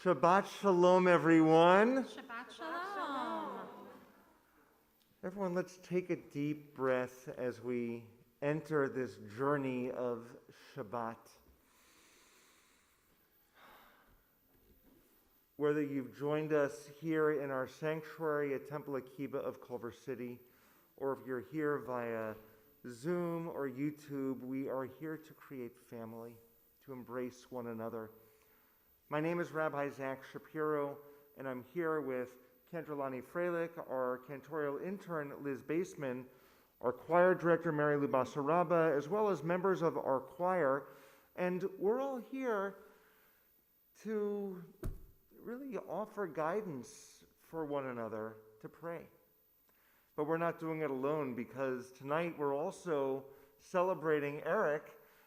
Shabbat Shalom, everyone. Shabbat Shalom. Everyone, let's take a deep breath as we enter this journey of Shabbat. Whether you've joined us here in our sanctuary at Temple Akiba of Culver City, or if you're here via Zoom or YouTube, we are here to create family, to embrace one another. My name is Rabbi Zach Shapiro, and I'm here with Kendrelani Freilich, our cantorial intern Liz Baseman, our choir director Mary Lou Basaraba, as well as members of our choir. And we're all here to really offer guidance for one another to pray. But we're not doing it alone, because tonight we're also celebrating Eric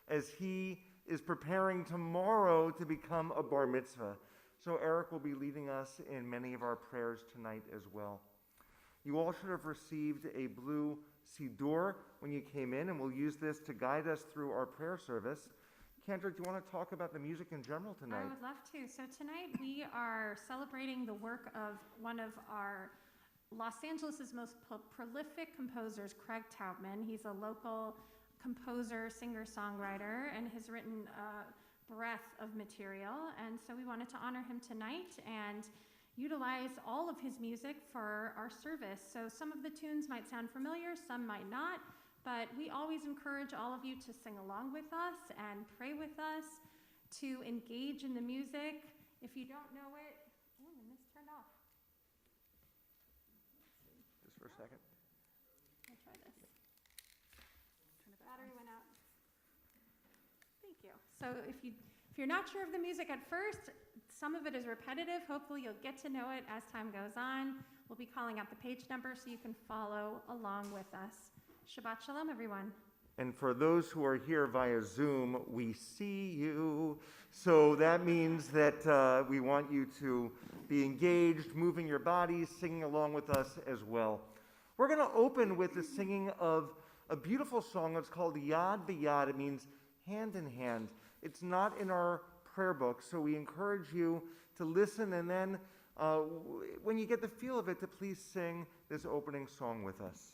as he is preparing tomorrow to become a bar mitzvah. So Eric will be leading us in many of our prayers tonight as well. You all should have received a blue siddur when you came in, and we'll use this to guide us through our prayer service. Kendra, do you want to talk about the music in general tonight? I would love to. So tonight we are celebrating the work of one of our Los Angeles' most prolific composers, Craig Taubman. He's a local composer, singer-songwriter, and has written a breadth of material. And so we wanted to honor him tonight and utilize all of his music for our service. So some of the tunes might sound familiar, some might not, but we always encourage all of you to sing along with us and pray with us, to engage in the music. If you don't know it, and this turned off. Just for a second. I'll try this. Battery went out. Thank you. So if you're not sure of the music at first, some of it is repetitive. Hopefully you'll get to know it as time goes on. We'll be calling out the page number so you can follow along with us. Shabbat Shalom, everyone. And for those who are here via Zoom, we see you. So that means that we want you to be engaged, moving your bodies, singing along with us as well. We're going to open with the singing of a beautiful song. It's called Yad B'Yad. It means hand in hand. It's not in our prayer book, so we encourage you to listen, and then when you get the feel of it, to please sing this opening song with us.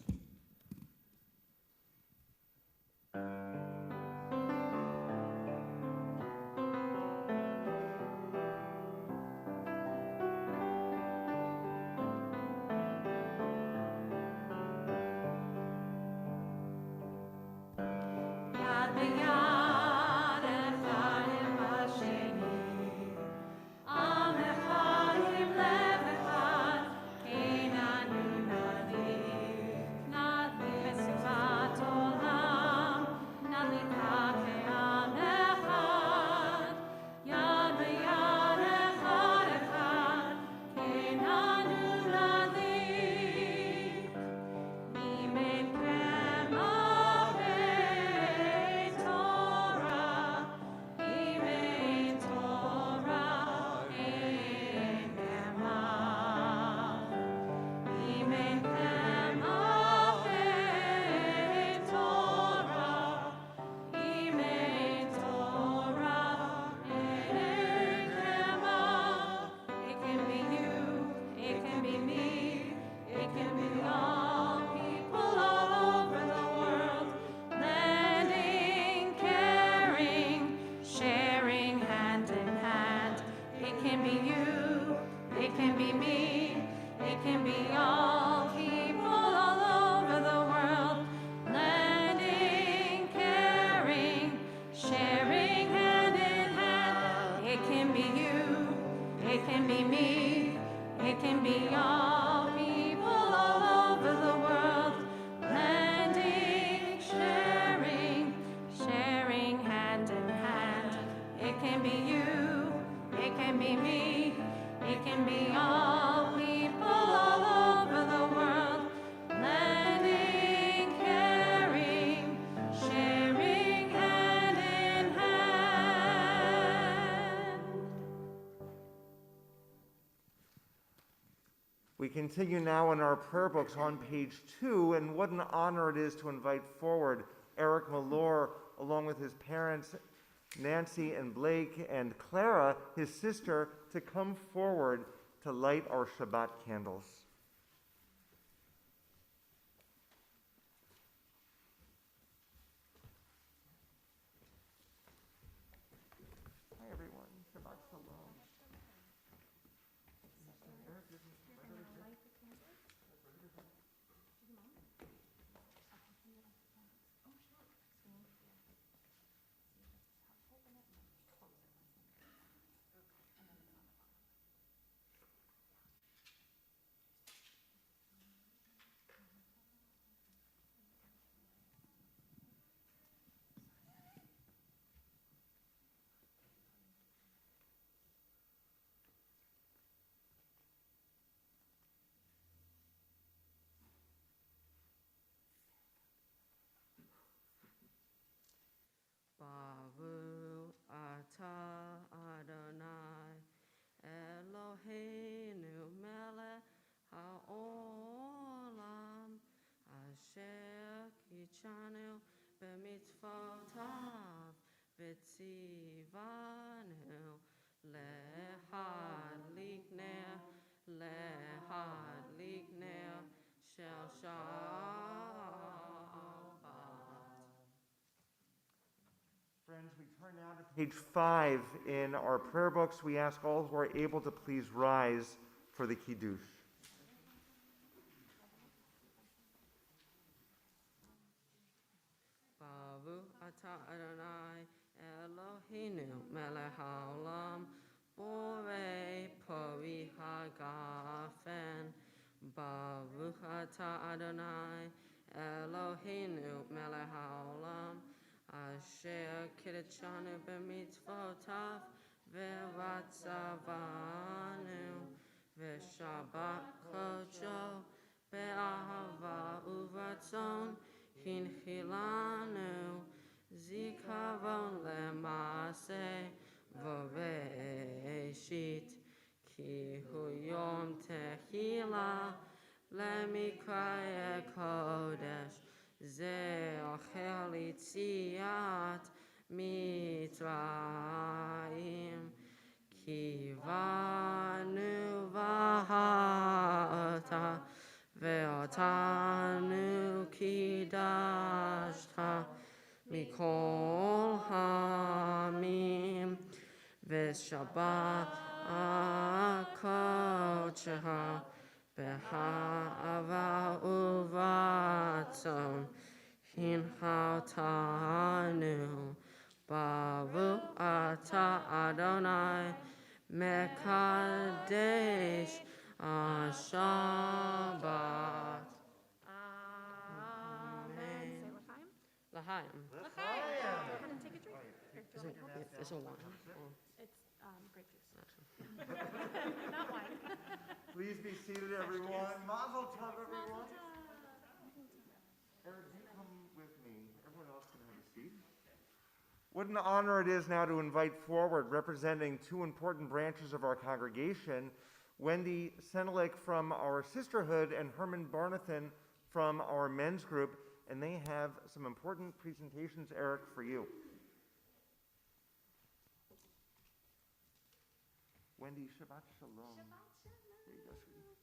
We continue now in our prayer books on page 2, and what an honor it is to invite forward Eric Malor, along with his parents, Nancy and Blake and Clara, his sister, to come forward to light our Shabbat candles. Hi, everyone. Shabbat Shalom. Baruch atah Adonai Eloheinu melech haolam asher kichanu b'mitzvotav v'tzivanu lehadlik ner shel Shabbat. Friends, we turn now to page 5 in our prayer books. We ask all who are able to please rise for the Kiddush. Baruch atah Adonai Eloheinu melech haolam borei pori hagafen. Baruch atah Adonai Eloheinu melech haolam asher kiddushanu b'mitzvotav v'ratzavanu v'shabbat kodsho be'ahava uvratzon Hinchilanu zikaron lemase v'reishit ki hu yom tehila lemikraya kodesh ze ocher litziat mitzrayim ki vanu v'hata ve'otanu kidashta mikol hamim ve'shabbat kodsheha beha'ava uvatzon hinchautanu baruch atah Adonai mekadesh Shabbat. Amen. L'chaim. Go ahead and take a drink. It's a wine. It's grape juice. Not wine. Please be seated, everyone. Mazel tov, everyone. Eric, you come with me. Everyone else can have a seat. What an honor it is now to invite forward, representing two important branches of our congregation, Wendy Senelik from our sisterhood and Herman Barnathan from our men's group, and they have some important presentations, Eric, for you. Wendy, Shabbat Shalom. There you go, sweetie.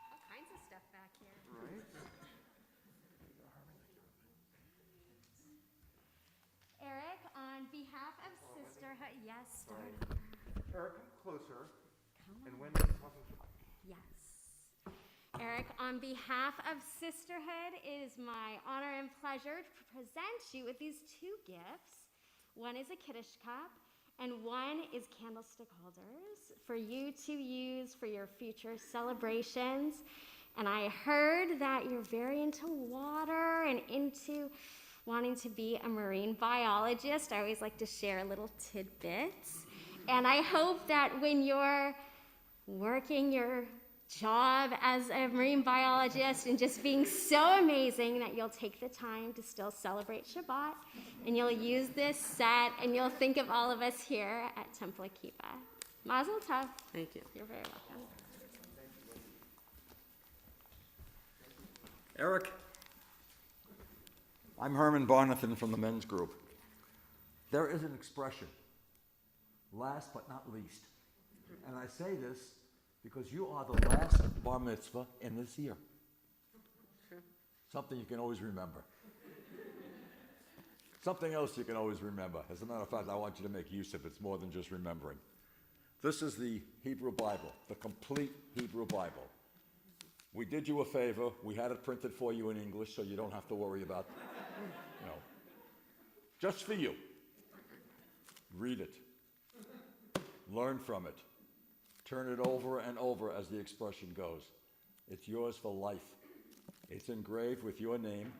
All kinds of stuff back here. Right? Eric, on behalf of Sisterhood, yes, start Right. over. Eric, come closer. Come And on. Wendy, talking to Yes. Eric, on behalf of Sisterhood, it is my honor and pleasure to present you with these two gifts. One is a Kiddush cup, and one is candlestick holders for you to use for your future celebrations. And I heard that you're very into water and into wanting to be a marine biologist. I always like to share little tidbits. And I hope that when you're working your job as a marine biologist and just being so amazing that you'll take the time to still celebrate Shabbat, and you'll use this set, and you'll think of all of us here at Temple Akiva. Mazel tov. Thank you. You're very welcome. Eric, I'm Herman Barnathan from the men's group. There is an expression, last but not least. And I say this because you are the last bar mitzvah in this year. Something you can always remember. Something else you can always remember. As a matter of fact, I want you to make use of it. It's more than just remembering. This is the Hebrew Bible, the complete Hebrew Bible. We did you a favor. We had it printed for you in English, so you don't have to worry about, just for you. Read it. Learn from it. Turn it over and over, as the expression goes. It's yours for life. It's engraved with your name,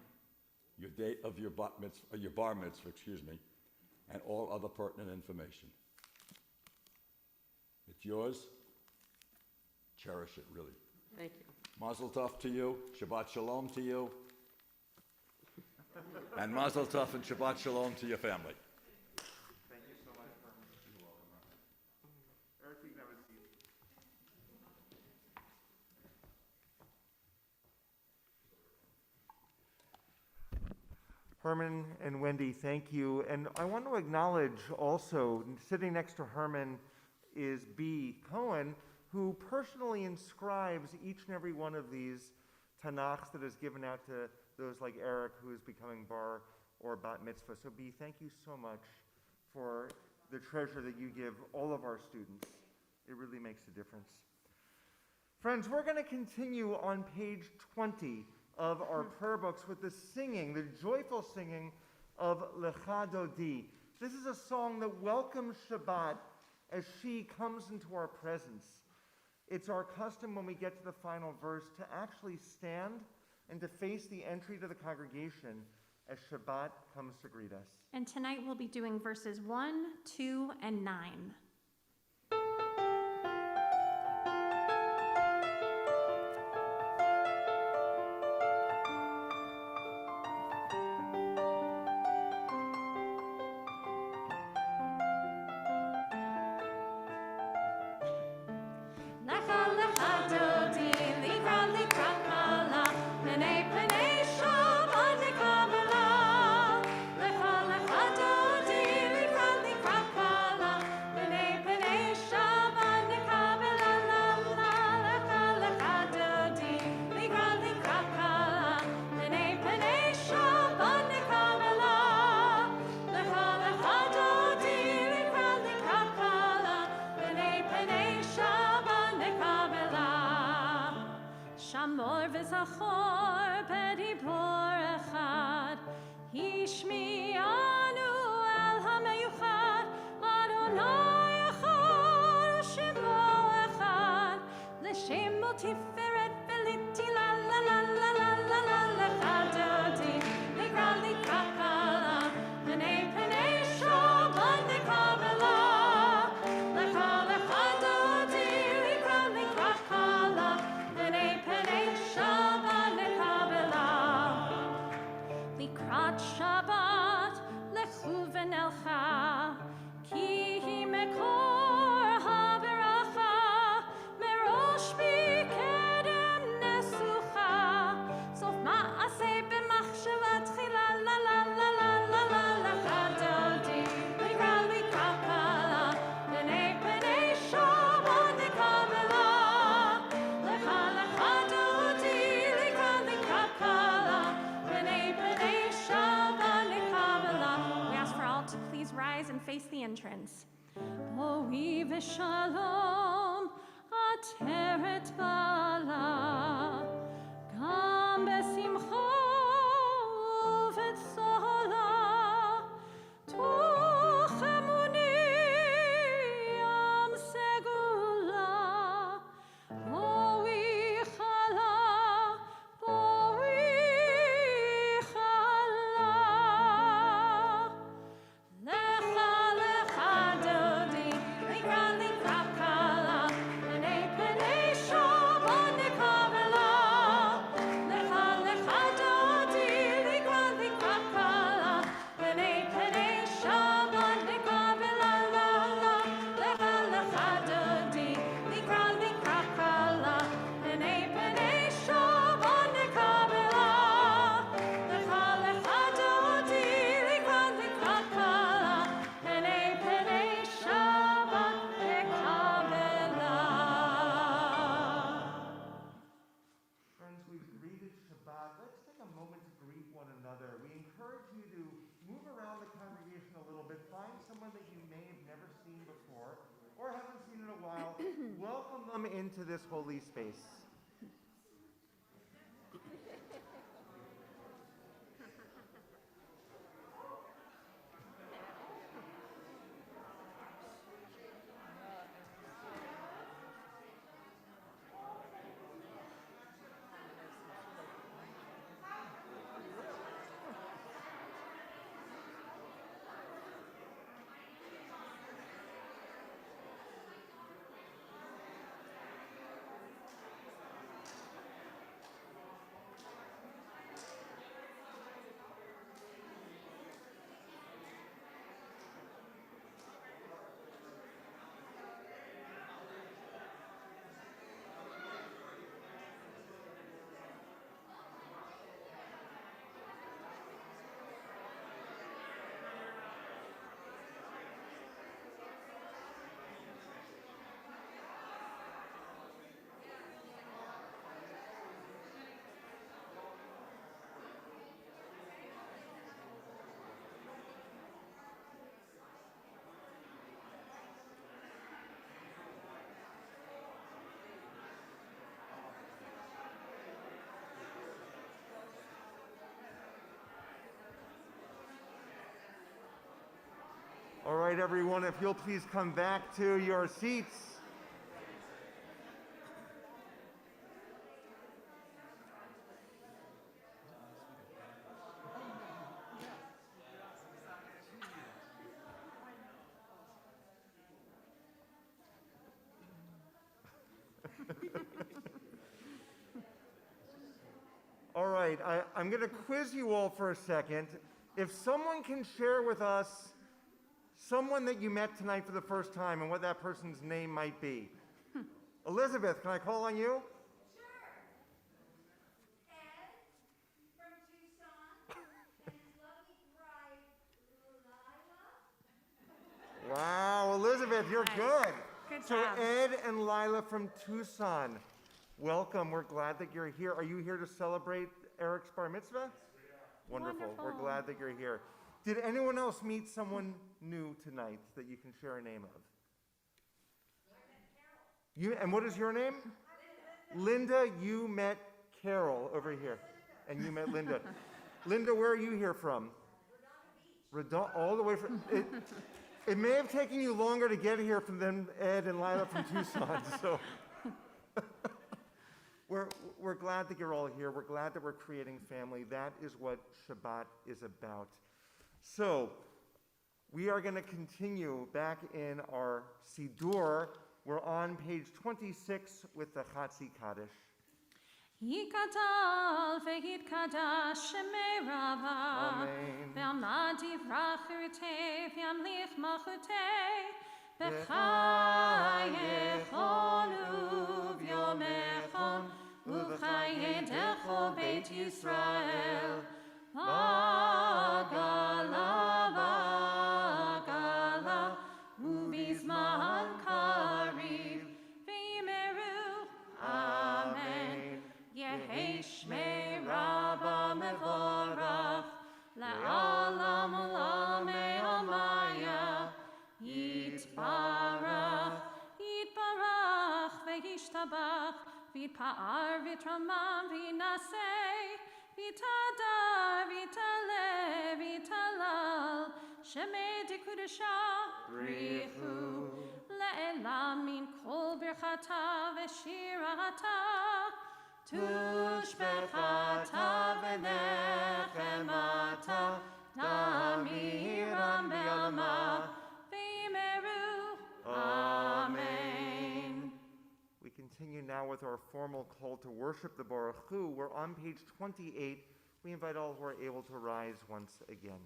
your date of your bar mitzvah, and all other pertinent information. It's yours. Cherish it, really. Thank you. Mazel tov to you. Shabbat shalom to you. And mazel tov and Shabbat shalom to your family. Thank you so much, Herman. You're welcome, Herman. Eric, you can have a seat. Herman and Wendy, thank you. And I want to acknowledge also, sitting next to Herman is B. Cohen, who personally inscribes each and every one of these Tanakhs that is given out to those like Eric, who is becoming bar or bat mitzvah. So B, thank you so much for the treasure that you give all of our students. It really makes a difference. Friends, we're going to continue on page 20 of our prayer books with the singing, the joyful singing of Lecha Dodi. This is a song that welcomes Shabbat as she comes into our presence. It's our custom when we get to the final verse to actually stand and to face the entry to the congregation as Shabbat comes to greet us. And tonight we'll be doing verses 1, 2, and 9. Entrance. Boi v'shalom ateret bala gam besimcha uvetzola tuch emuni yam segula boi chala Lecha into this holy space. All right, everyone, if you'll please come back to your seats. All right, I'm going to quiz you all for a second. If someone can share with us someone that you met tonight for the first time and what that person's name might be. Elizabeth, can I call on you? Sure. Ed from Tucson and his lovely bride, Lila. Wow, Elizabeth, you're Nice. good. Good So job. Ed and Lila from Tucson, welcome. We're glad that you're here. Are you here to celebrate Eric's bar mitzvah? Wonderful. We're Wonderful. glad that you're here. Did anyone else meet someone new tonight that you can share a name of? You, and what is your name? Linda, you met Carol over here. And you met Linda. Linda, where are you here from? Redondo, all the way from... It may have taken you longer to get here from than Ed and Lila from Tucson, so... We're glad that you're all here. We're glad that we're creating family. That is what Shabbat is about. So, we are going to continue back in our Siddur. We're on page 26 with the Chatzi Kaddish. Yikadal v'yitkadash shemei rava Amen. v'amad yivrach yrtei v'yamlich malchutei b'chayechon uv'yomechon uv'chayedecho beit Yisrael v'agala v'agala uv'izman kariv v'yimeru Amen. Yehi Shmei Rabba Mevorach Le'alam Ulamei Omaya Yitbarach Yitbarach Ve'yishtabach V'yitpa'ar V'yitramam V'yinasei V'yitadar V'yitaleh V'yitalal Shemei Dekudesha Brichu Le'elam Min Kol Birchata V'shirata Tushbechata v'nechemata damiram be'alma v'imeru. Amen. We continue now with our formal call to worship the Baruch Hu. We're on page 28. We invite all who are able to rise once again.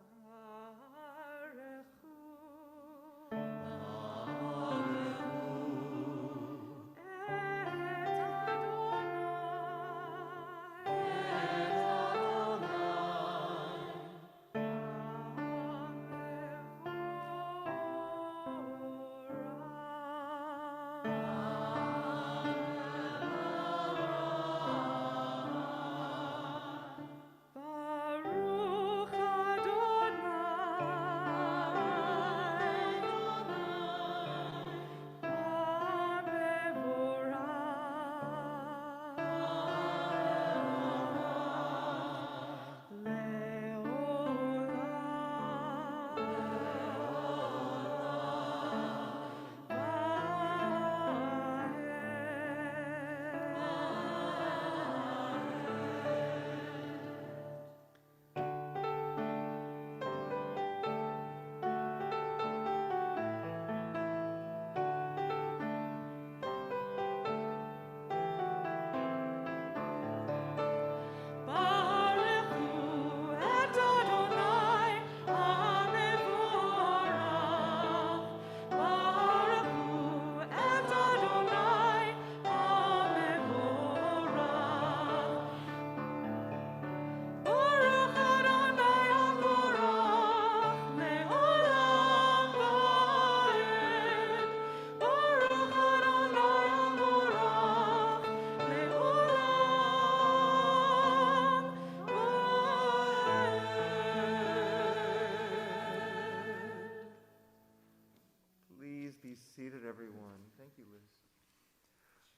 Amen.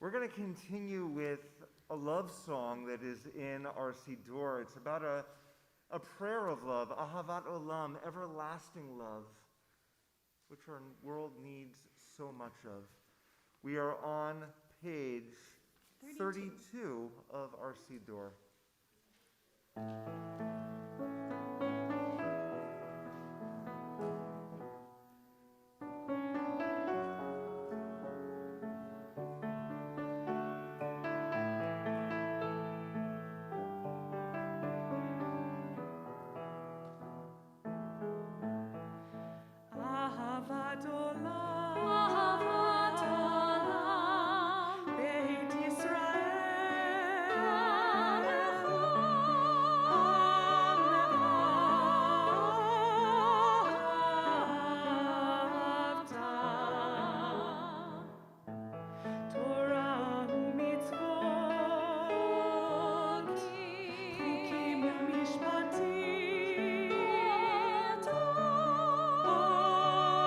We're going to continue with a love song that is in our Siddur. It's about a prayer of love, ahavat olam, everlasting love, which our world needs so much of. We are on page 32 of our Siddur. אהבת עולם, אהבת עולם, בית ישראל, עמך, אהבת. תורה ומצוות, חוקים ומשפטים,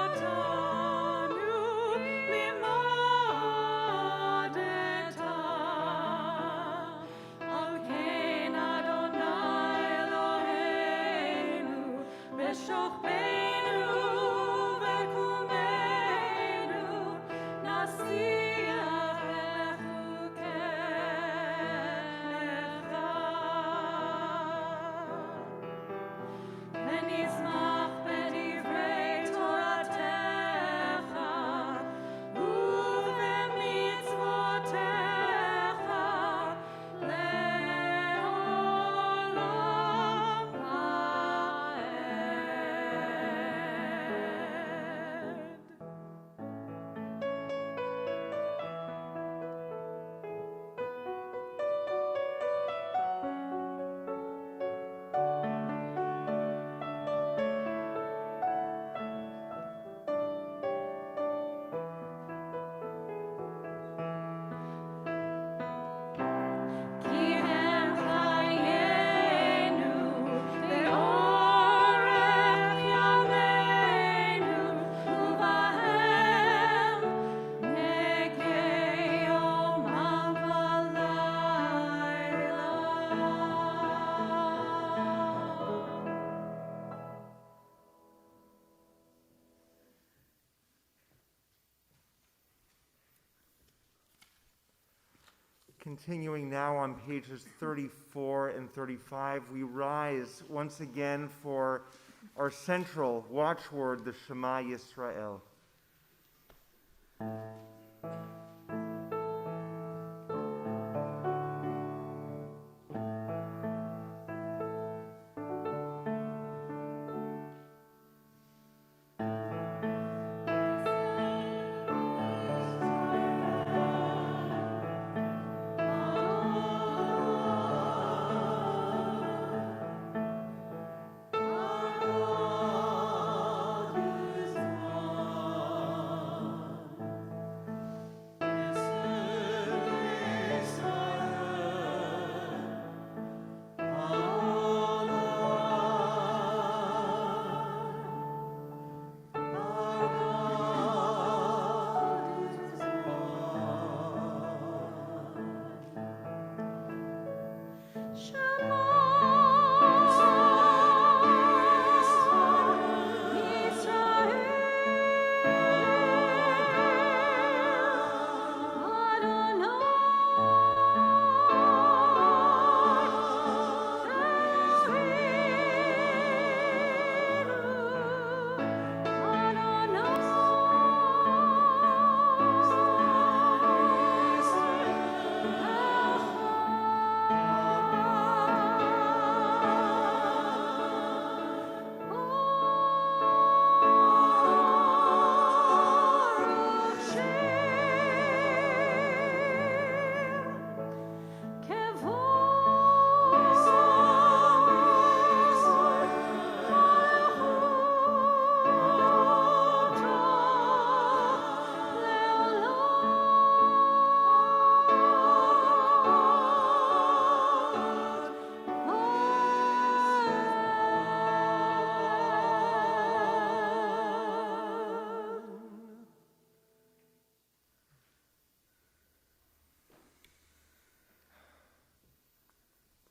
אותנו לימדת. על כן אדוני אלוהינו בשוכבנו וקומנו נשיח לחוקיך ונשמח בדברי תורתך ובמצוותיך לעולם ועד. כי הם חיינו ואורך ימינו ובהם נגי יומם ולילה. Continuing now on pages 34 and 35, we rise once again for our central watchword, the Shema Yisrael.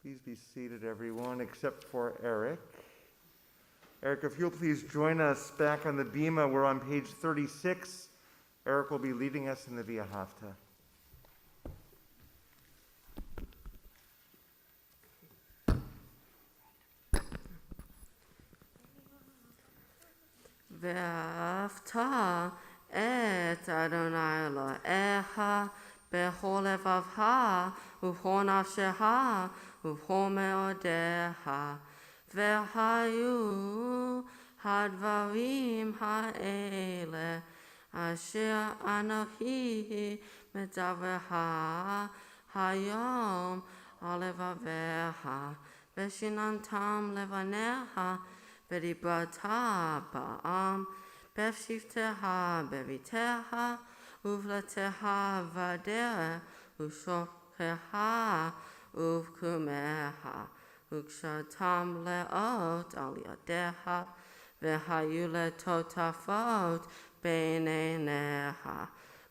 Please be seated, everyone, except for Eric. Eric, if you'll please join us back on the Bima. We're on page 36. Eric will be leading us in the Via Hafta. ואהבת את אדוני אלוהיך בכל לבבך ובכל נפשך ובכל מאודיך. והיו הדברים האלה אשר אנוכי מדברך היום על לבביך, ושיננתם לבניך, ודיברת בעם בשבתך בביתך ובלתך בדרך ושוכך ובקומך, וקשרתם לאות על ידיך, והיו לטוטפות בין עיניך,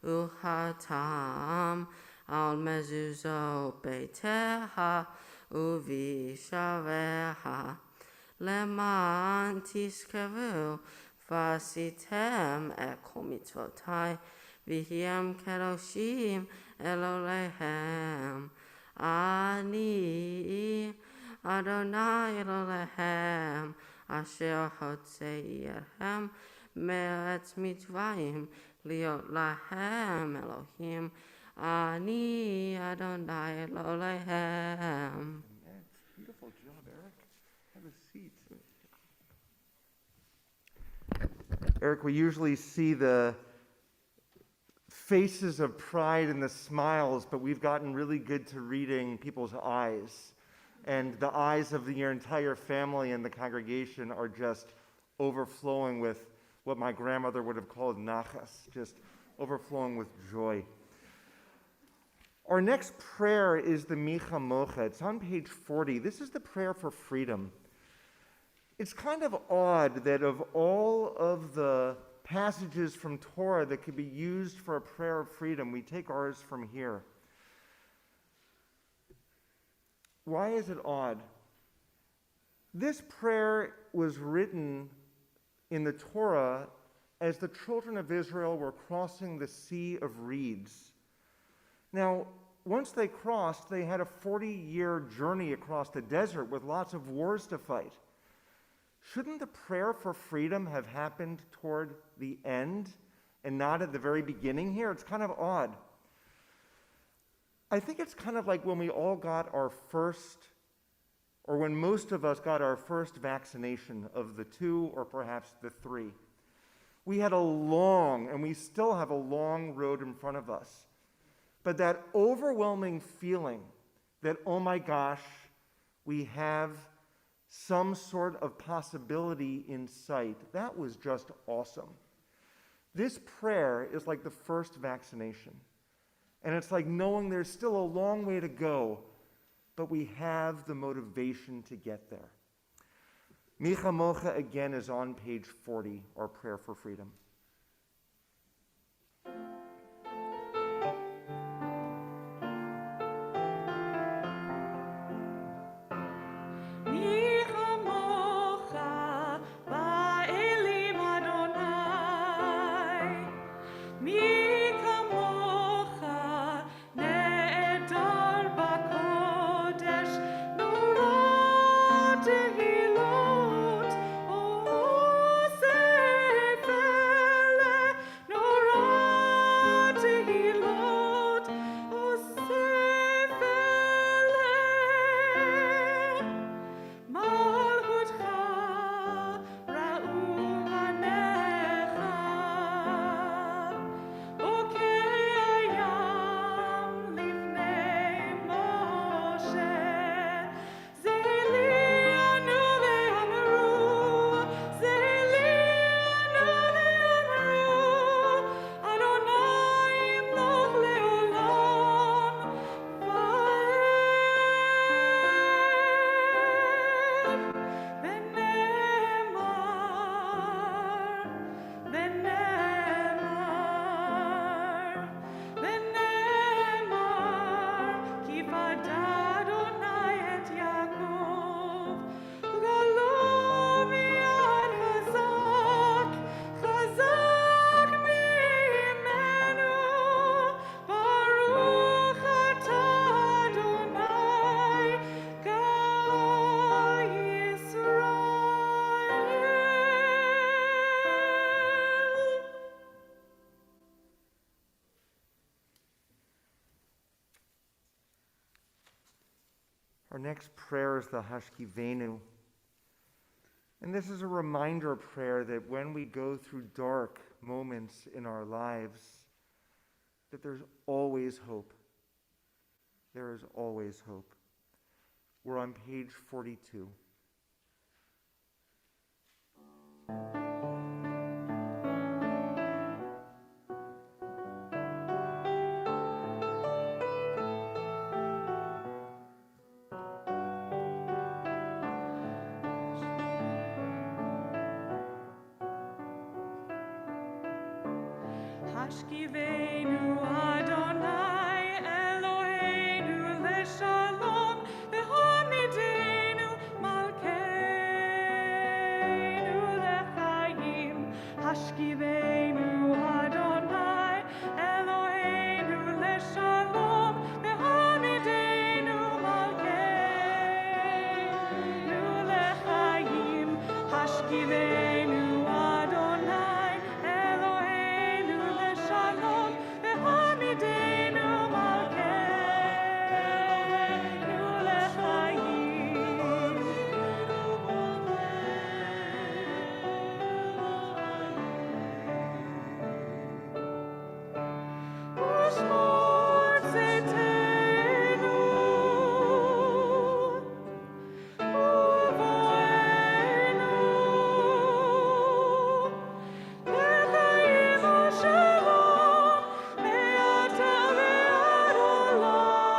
וכרתם על מזוזות ביתך ובשעריך, למען תזכרו ועשיתם את כל מצוותי, והיים קדושים אלוהיהם. אני אדוני אלוהיהם, אשר הוצאתי אתכם מארץ מצרים, להיות להם אלוהים. אני אדוני אלוהיהם. Beautiful job, Eric. Have a seat. Eric, we usually see the faces of pride and the smiles, but we've gotten really good to reading people's eyes. And the eyes of your entire family and the congregation are just overflowing with what my grandmother would have called nachas, just overflowing with joy. Our next prayer is the Micha Mocha. It's on page 40. This is the prayer for freedom. It's kind of odd that of all of the passages from Torah that could be used for a prayer of freedom, we take ours from here. Why is it odd? This prayer was written in the Torah as the children of Israel were crossing the Sea of Reeds. Now, once they crossed, they had a 40-year journey across the desert with lots of wars to fight. Shouldn't the prayer for freedom have happened toward the end and not at the very beginning here? It's kind of odd. I think it's kind of like when we all got our first, or when most of us got our first vaccination of the 2 or perhaps the 3. We had a long, and we still have a long road in front of us. But that overwhelming feeling that, oh my gosh, we have some sort of possibility in sight, that was just awesome. This prayer is like the first vaccination. And it's like knowing there's still a long way to go, but we have the motivation to get there. Micha Mocha again is on page 40, our prayer for freedom. Tehilot, oh, Sefer Our next prayer is the Hashkivenu. And this is a reminder prayer that when we go through dark moments in our lives, that there's always hope. There is always hope. We're on page 42. Hashkivenu Adonai Eloheinu leshalom v'hamidenu malkeinu lechayim. Hashkivenu Adonai Eloheinu leshalom v'hamidenu malkeinu lechayim. Hashkivenu Adonai Eloheinu leshalom v'hamidenu malkeinu lechayim. Ushmor tzedkenu uvoenu l'chaim u'shalom me'ata ve'ad olam.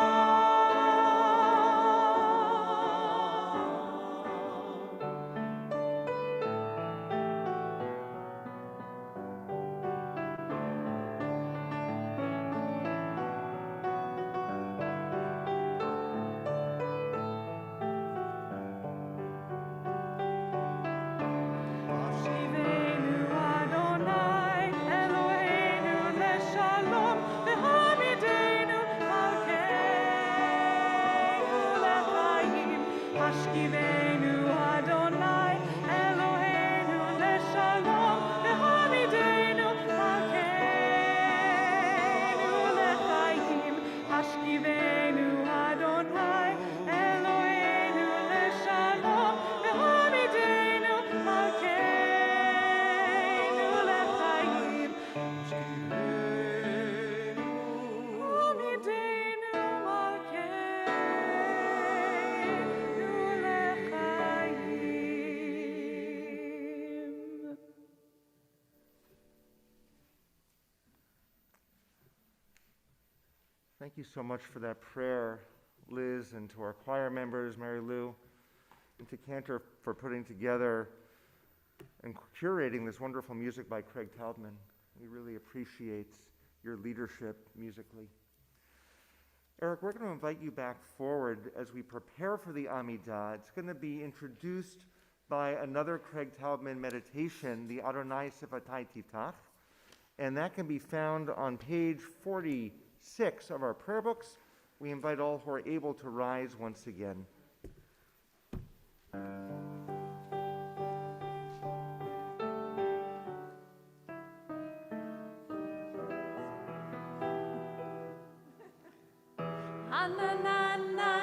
Hashkivenu Adonai Eloheinu leshalom v'hamidenu malkeinu lechayim. Hashkivenu Adonai Eloheinu leshalom v'hamidenu malkeinu lechayim. Hashkivenu Adonai Eloheinu leshalom v'hamidenu malkeinu lechayim. Hamidenu malkeinu lechayim. Thank you so much for that prayer, Liz, and to our choir members, Mary Lou, and to Cantor for putting together and curating this wonderful music by Craig Taubman. We really appreciate your leadership musically. Eric, we're going to invite you back forward as we prepare for the Amidah. It's going to be introduced by another Craig Taubman meditation, the Adonai Sifatai Tiftach, and that can be found on page 46 of our prayer books. We invite all who are able to rise once again. Ananana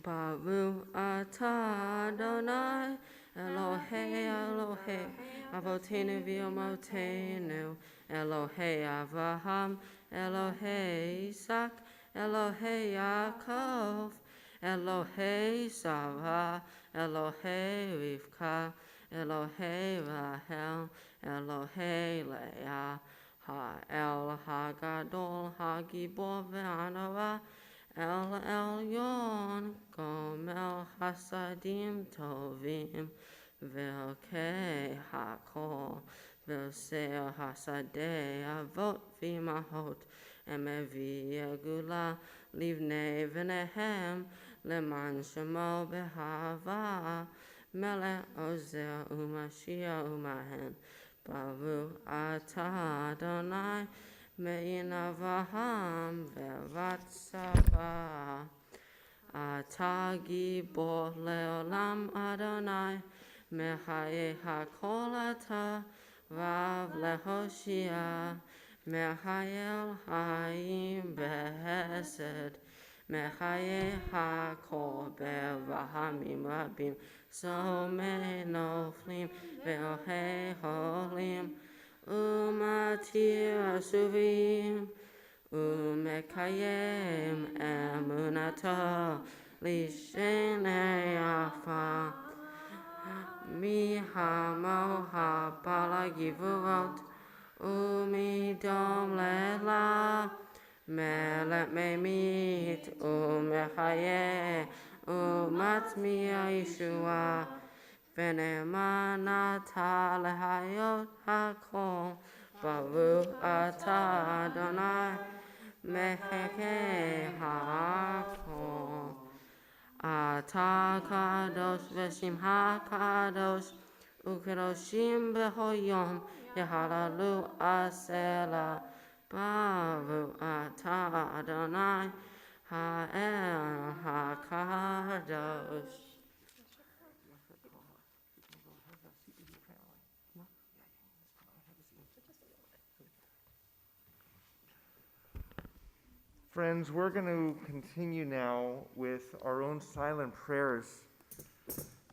Baru atah Adonai, Elohei, Elohei, Avotenu v'Yomotenu, Elohei Avraham, Elohei Isaac, Elohei Yaakov, Elohei Sarah, Elohei Rivka, Elohei Rahel, Elohei Leah, Ha'el Hagadol, Hagibor ve'anara, El Elyon, Gomel Hasadim Tovim, Velkei Hakol, Velseir Hasadei Avot Vimahot, Emevi Yegula, Livnei Venehem, Leman Shemo Behava, Melech Ozer Umashia Umahen, Baruch Atah Adonai, Mein Avraham Veratzava. Atah Gibor Leolam Adonai, Mechaye HaKol Atah, Rav Lehoshia, Mechayel Hayim Behesed, Mechaye HaKol Berahamim Rabim, Somei Noflim Ve'ohei Holim, Umatir Asuvim, Umekayem Emunato Lishenei Afa Mihamo Hapala Givurot Umidom Lela Melet Memit Umechaye Umatmia Yeshua Venemanata Lehayot Hakol Baruch Atah Adonai Meheke Hakol Atah Kadosh Veshimcha Kadosh Ukedoshim Behoyom Yehalalu Asela Baruch Atah Adonai Ha'el HaKadosh. Friends, we're going to continue now with our own silent prayers.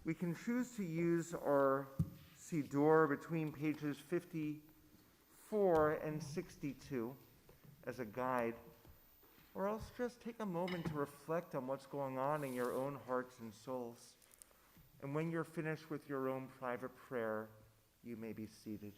We can choose to use our Siddur between pages 54 and 62 as a guide, or else just take a moment to reflect on what's going on in your own hearts and souls. And when you're finished with your own private prayer, you may be seated.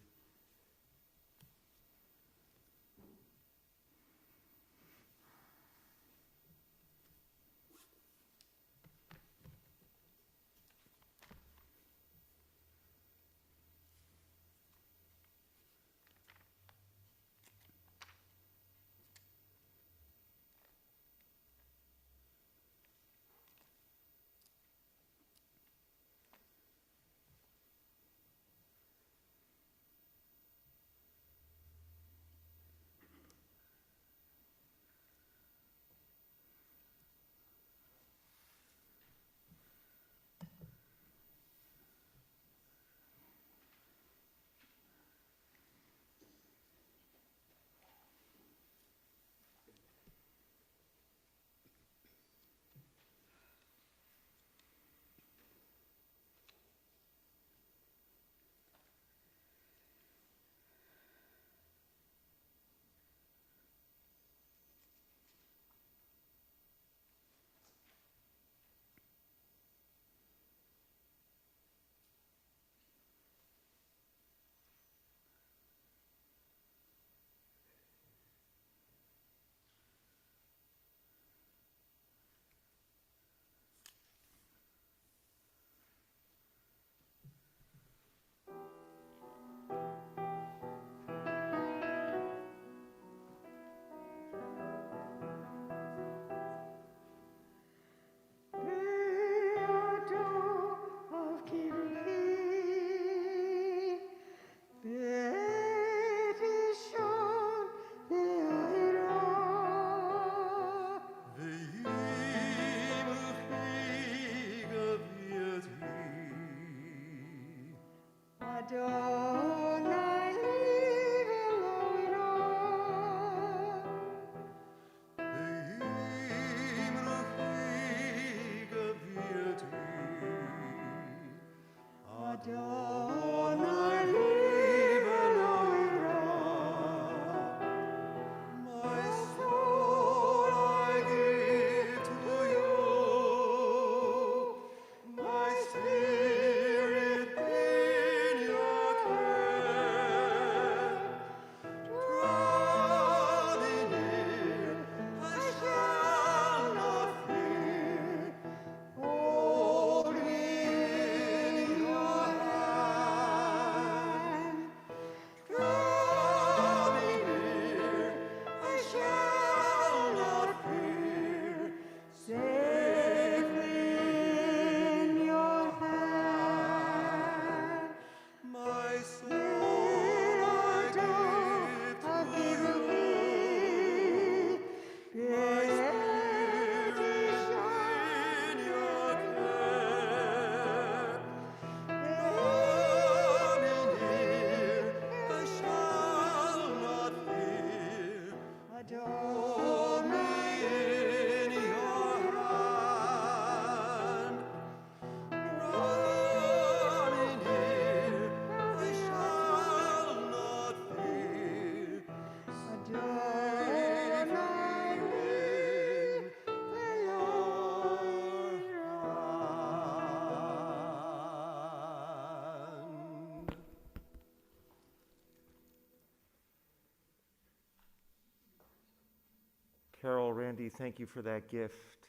Andy, thank you for that gift.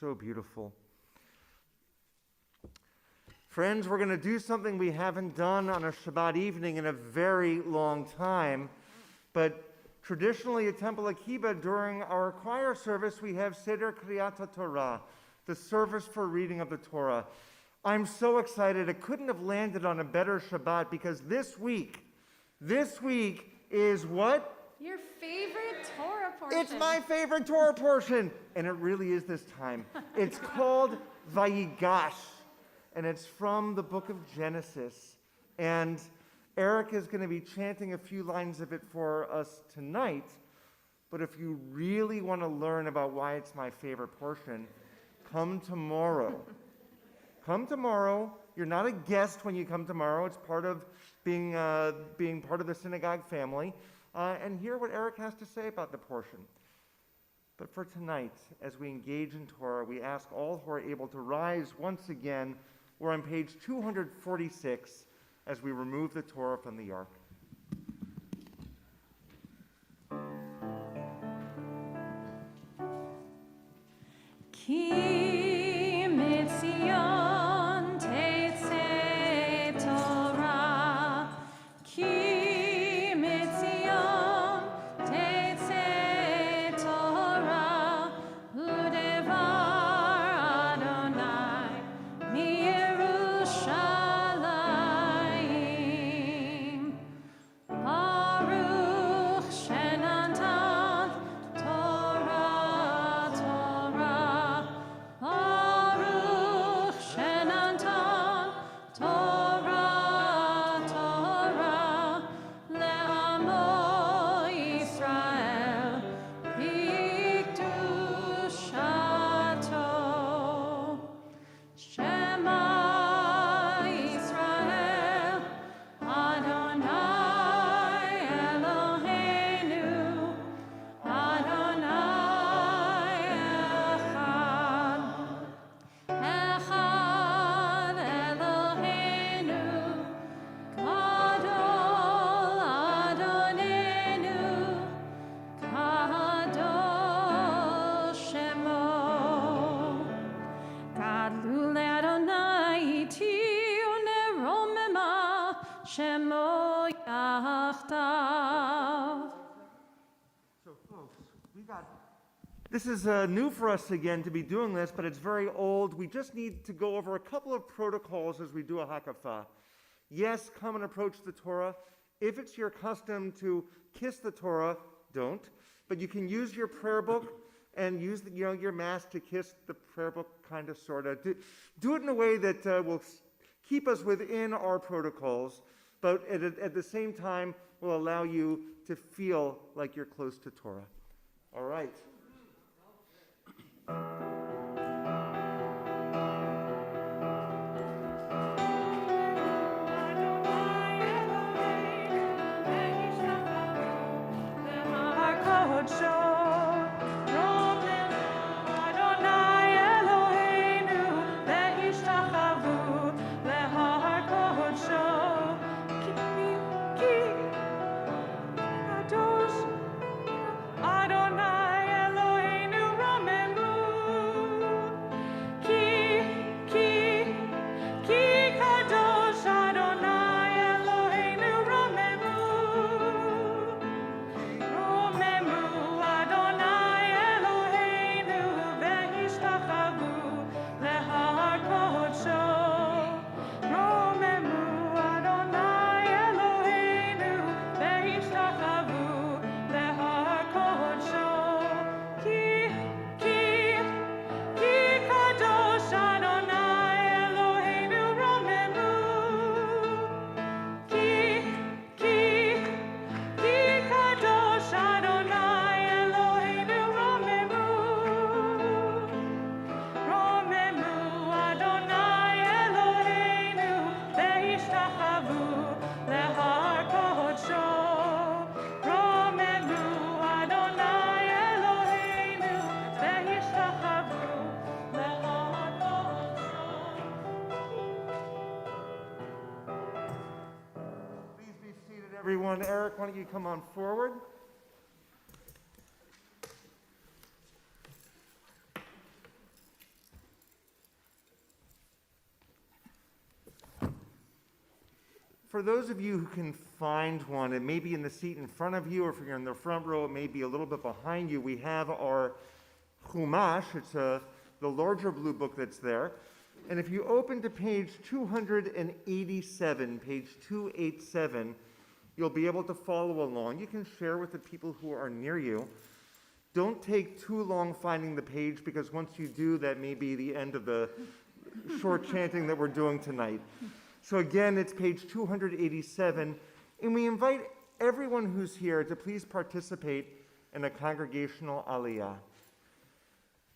So beautiful. Friends, we're going to do something we haven't done on a Shabbat evening in a very long time. But traditionally at Temple Akiba, during our choir service, we have Seder Kriyat Torah, the service for reading of the Torah. I'm so excited. It couldn't have landed on a better Shabbat because this week is what? Your favorite Torah portion. It's my favorite Torah portion, and it really is this time. It's called Vayigash, and it's from the book of Genesis. And Eric is going to be chanting a few lines of it for us tonight, but if you really want to learn about why it's my favorite portion, come tomorrow. Come tomorrow. You're not a guest when you come tomorrow. It's part of being part of the synagogue family. And hear what Eric has to say about the portion. But for tonight, as we engage in Torah, we ask all who are able to rise once again. We're on page 246 as we remove the Torah from the ark. Ki mitzion tetzeh Torah, ki mitzion tetzeh Torah, udevar Adonai miYerushalayim. Baruch shenatan Torah, Torah. Baruch shenatan Torah, Torah. Le'amo Yisrael b'kedushato. Shema Yisrael, Adonai Eloheinu, Adonai Echad. Echad Eloheinu, Gadol Adonenu, Kadosh Shemo. Gadlu le'Adonai iti u'neromema shemo yachdav. So folks, this is new for us again to be doing this, but it's very old. We just need to go over a couple of protocols as we do a hakafah. Yes, come and approach the Torah. If it's your custom to kiss the Torah, don't. But you can use your prayer book and use your mask to kiss the prayer book, kind of, sort of. Do it in a way that will keep us within our protocols, but at the same time will allow you to feel like you're close to Torah. All right. Everyone, Eric, why don't you come on forward? For those of you who can find one, it may be in the seat in front of you, or if you're in the front row, it may be a little bit behind you. We have our Chumash. It's the larger blue book that's there. And if you open to page 287, page 287, you'll be able to follow along. You can share with the people who are near you. Don't take too long finding the page, because once you do, that may be the end of the short chanting that we're doing tonight. So again, it's page 287, and we invite everyone who's here to please participate in a congregational aliyah.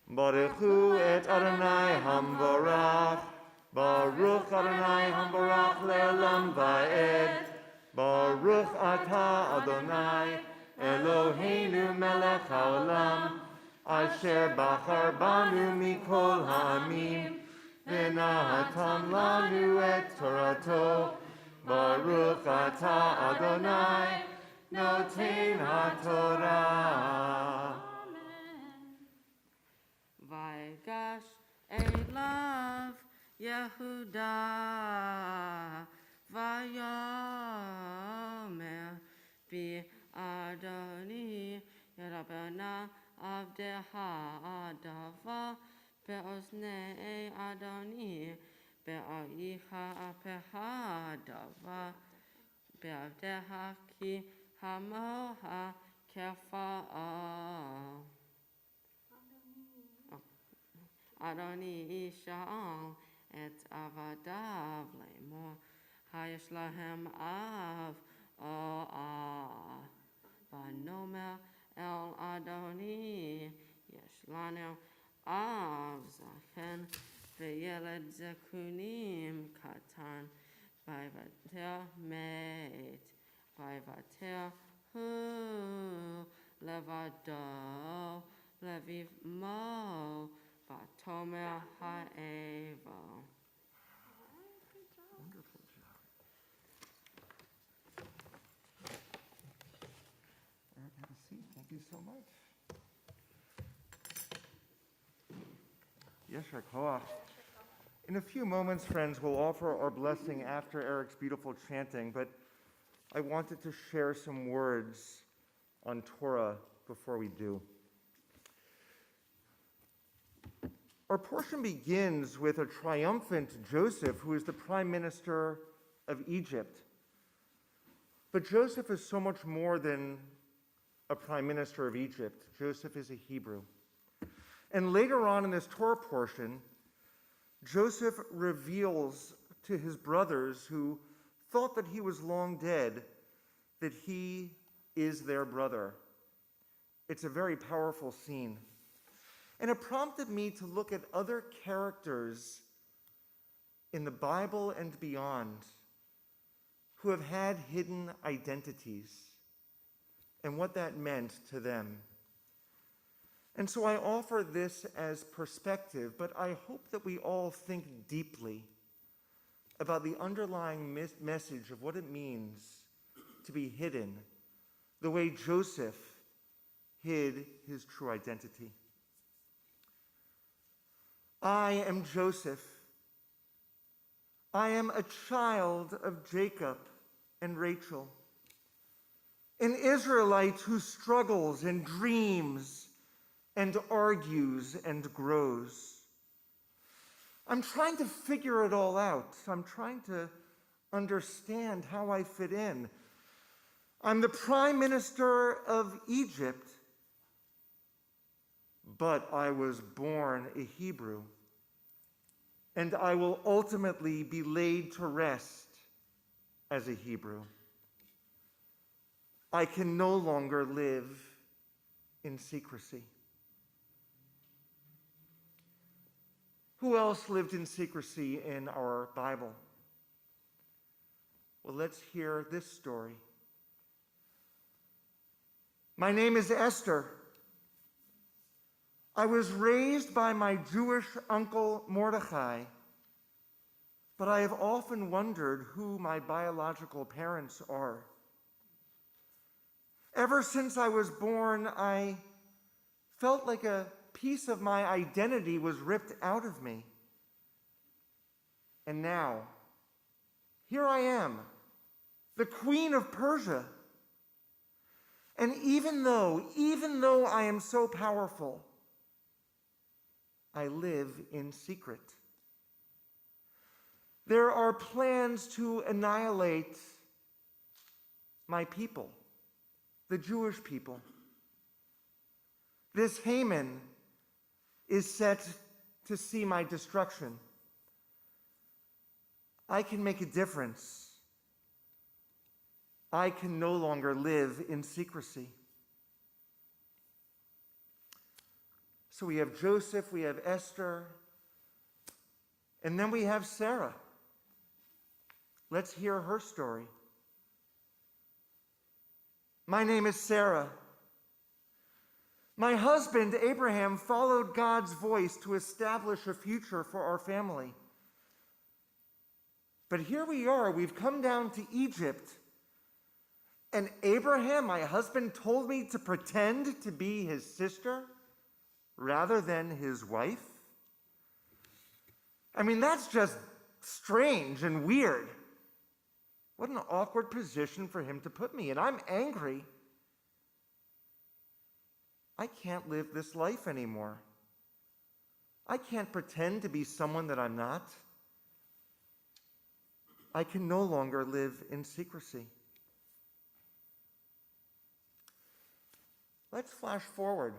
Baruch hu et Adonai hamvarach, Baruch Adonai hamvarach le'olam va'ed, Baruch atah Adonai Eloheinu melech haolam, asher bachar banu mikol ha'amim, v'natan lanu et Torato, Baruch atah Adonai noten ha'torah. Vaygash elav Yehuda, vayomer bi Adoni Yerabana Avdeha Adava Be'oznei Adoni Be'ayicha Apeha Adava Be'avdeha Ki Hamoha Kefa'a Adoni Isha'al et Avadav Lemor Hayesh Lahem Av O'ah Vanomer El Adoni Yesh Lanu Av Zachen Ve'yeled Zekunim Katan Vayvater Meit Vayvater Hu Levado Leviv Mo Vatomer Ha'evo. Wonderful job. Eric, have a seat. Thank you so much. Yeshar Koach. In a few moments, friends, we'll offer our blessing after Eric's beautiful chanting, but I wanted to share some words on Torah before we do. Our portion begins with a triumphant Joseph, who is the prime minister of Egypt. But Joseph is so much more than a prime minister of Egypt. Joseph is a Hebrew. And later on in this Torah portion, Joseph reveals to his brothers, who thought that he was long dead, that he is their brother. It's a very powerful scene. And it prompted me to look at other characters in the Bible and beyond who have had hidden identities and what that meant to them. And so I offer this as perspective, but I hope that we all think deeply about the underlying message of what it means to be hidden, the way Joseph hid his true identity. I am Joseph. I am a child of Jacob and Rachel, an Israelite who struggles and dreams and argues and grows. I'm trying to figure it all out. I'm trying to understand how I fit in. I'm the prime minister of Egypt, but I was born a Hebrew, and I will ultimately be laid to rest as a Hebrew. I can no longer live in secrecy. Who else lived in secrecy in our Bible? Well, let's hear this story. My name is Esther. I was raised by my Jewish uncle Mordechai, but I have often wondered who my biological parents are. Ever since I was born, I felt like a piece of my identity was ripped out of me. And now, here I am, the queen of Persia. And even though I am so powerful, I live in secret. There are plans to annihilate my people, the Jewish people. This Haman is set to see my destruction. I can make a difference. I can no longer live in secrecy. So we have Joseph, we have Esther, and then we have Sarah. Let's hear her story. My name is Sarah. My husband, Abraham, followed God's voice to establish a future for our family. But here we are, we've come down to Egypt, and Abraham, my husband, told me to pretend to be his sister rather than his wife. I mean, that's just strange and weird. What an awkward position for him to put me in. I'm angry. I can't live this life anymore. I can't pretend to be someone that I'm not. I can no longer live in secrecy. Let's flash forward.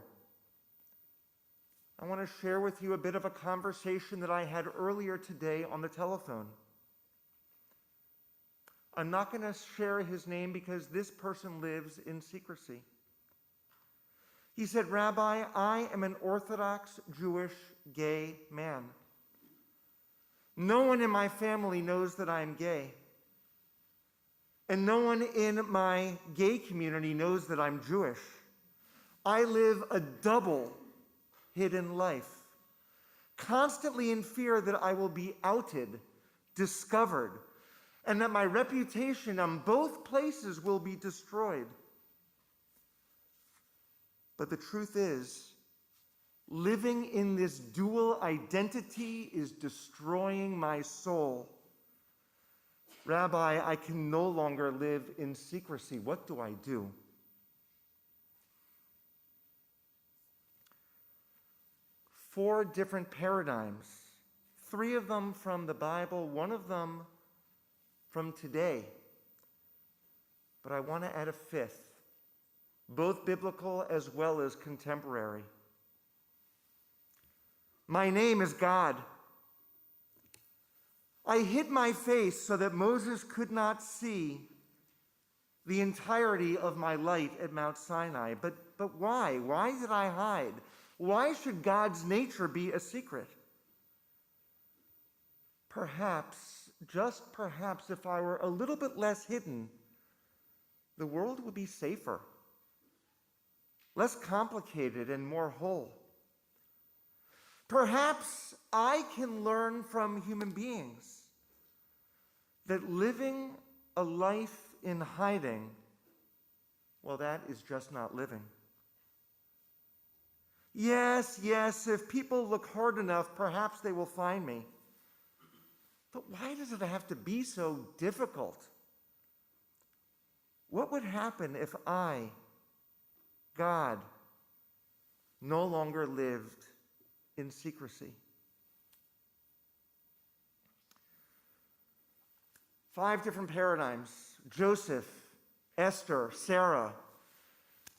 I want to share with you a bit of a conversation that I had earlier today on the telephone. I'm not going to share his name because this person lives in secrecy. He said, "Rabbi, I am an Orthodox Jewish gay man. No one in my family knows that I am gay. And no one in my gay community knows that I'm Jewish. I live a double hidden life, constantly in fear that I will be outed, discovered, and that my reputation on both places will be destroyed. But the truth is, living in this dual identity is destroying my soul. Rabbi, I can no longer live in secrecy. What do I do?" Four different paradigms, 3 of them from the Bible, 1 of them from today. But I want to add a 5th, both biblical as well as contemporary. My name is God. I hid my face so that Moses could not see the entirety of my light at Mount Sinai. But why? Why did I hide? Why should God's nature be a secret? Perhaps, just perhaps, if I were a little bit less hidden, the world would be safer, less complicated, and more whole. Perhaps I can learn from human beings that living a life in hiding, well, that is just not living. Yes, if people look hard enough, perhaps they will find me. But why does it have to be so difficult? What would happen if I, God, no longer lived in secrecy? 5 different paradigms: Joseph, Esther, Sarah,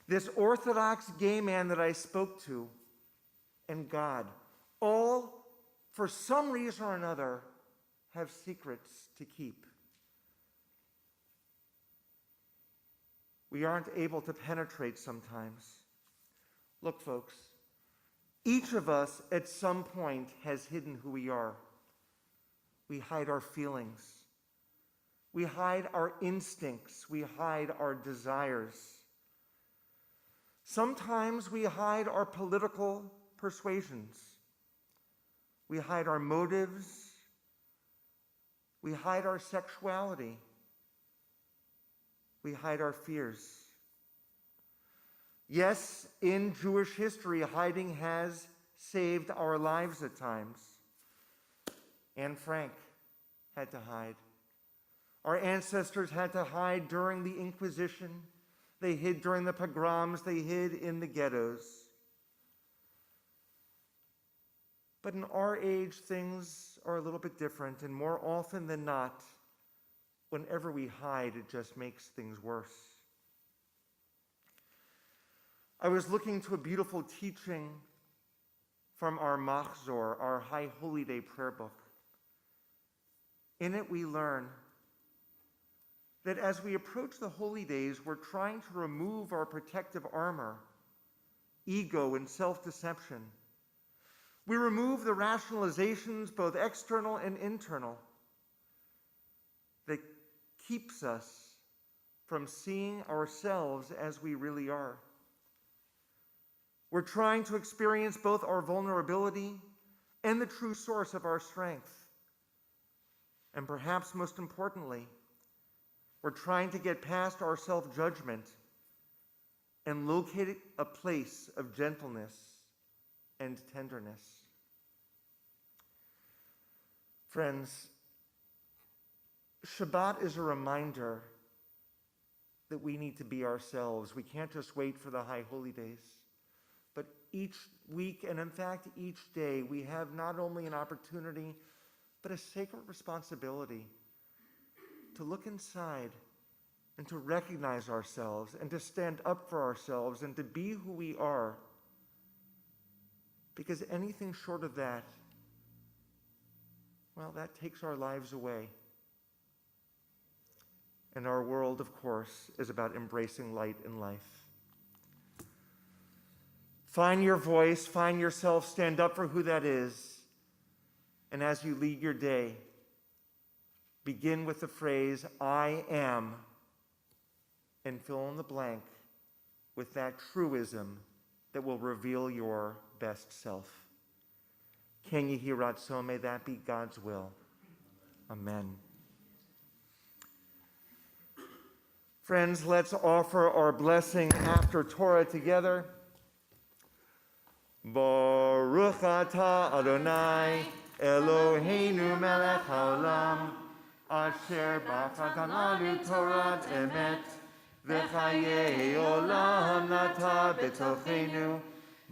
this Orthodox gay man that I spoke to, and God, all, for some reason or another, have secrets to keep. We aren't able to penetrate sometimes. Look, folks, each of us at some point has hidden who we are. We hide our feelings. We hide our instincts. We hide our desires. Sometimes we hide our political persuasions. We hide our motives. We hide our sexuality. We hide our fears. Yes, in Jewish history, hiding has saved our lives at times. Anne Frank had to hide. Our ancestors had to hide during the Inquisition. They hid during the pogroms. They hid in the ghettos. But in our age, things are a little bit different, and more often than not, whenever we hide, it just makes things worse. I was looking to a beautiful teaching from our Machzor, our High Holy Day prayer book. In it, we learn that as we approach the holy days, we're trying to remove our protective armor, ego, and self-deception. We remove the rationalizations, both external and internal, that keeps us from seeing ourselves as we really are. We're trying to experience both our vulnerability and the true source of our strength. And perhaps most importantly, we're trying to get past our self-judgment and locate a place of gentleness and tenderness. Friends, Shabbat is a reminder that we need to be ourselves. We can't just wait for the high holy days. But each week, and in fact each day, we have not only an opportunity, but a sacred responsibility to look inside and to recognize ourselves and to stand up for ourselves and to be who we are. Because anything short of that, well, that takes our lives away. And our world, of course, is about embracing light in life. Find your voice, find yourself, stand up for who that is. And as you lead your day, begin with the phrase, I am, and fill in the blank with that truism that will reveal your best self. Ken Yehi Ratzon, may that be God's will. Amen. Friends, let's offer our blessing after Torah together. Baruch atah Adonai Eloheinu melech haolam asher b'chatan lanu Torat emet v'chayei olam nata b'tochenu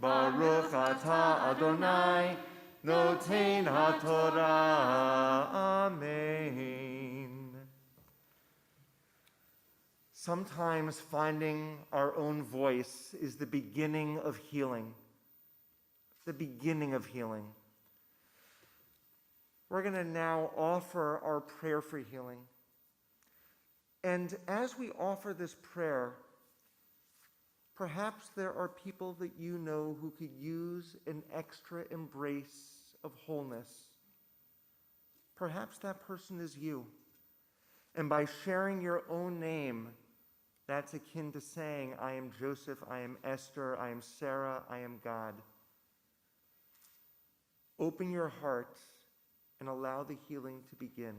Baruch atah Adonai noten haTorah. Amen. Sometimes finding our own voice is the beginning of healing. The beginning of healing. We're going to now offer our prayer for healing. And as we offer this prayer, perhaps there are people that you know who could use an extra embrace of wholeness. Perhaps that person is you. And by sharing your own name, that's akin to saying, I am Joseph, I am Esther, I am Sarah, I am God. Open your heart and allow the healing to begin.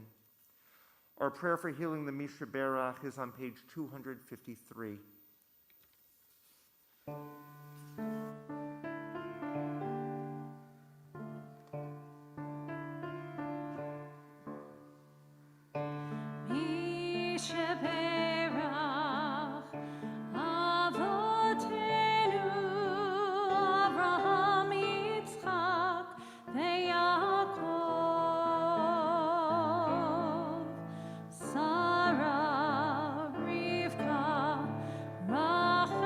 Our prayer for healing the Misha Berach is on page 253. Sarah, Rivka, Rachel,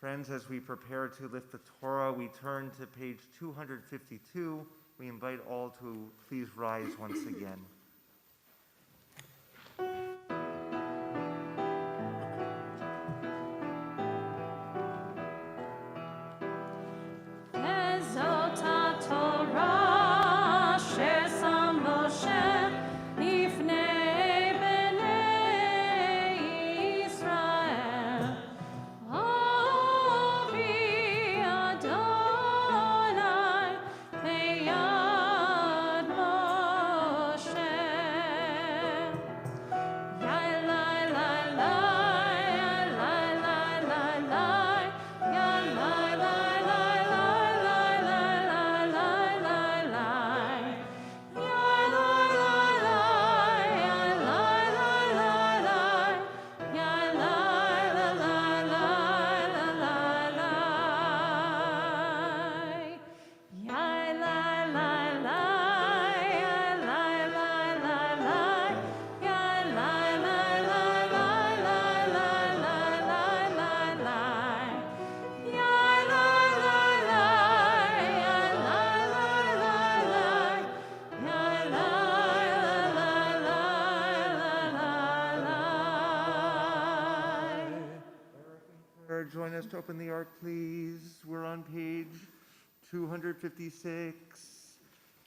Friends, as we prepare to lift the Torah, we turn to page 252. We invite all to please rise once again. Ezot HaTorah אשר שם משה לפני בני ישראל. אבי אדוני ביד משה. Join us to open the ark, please. We're on page 256.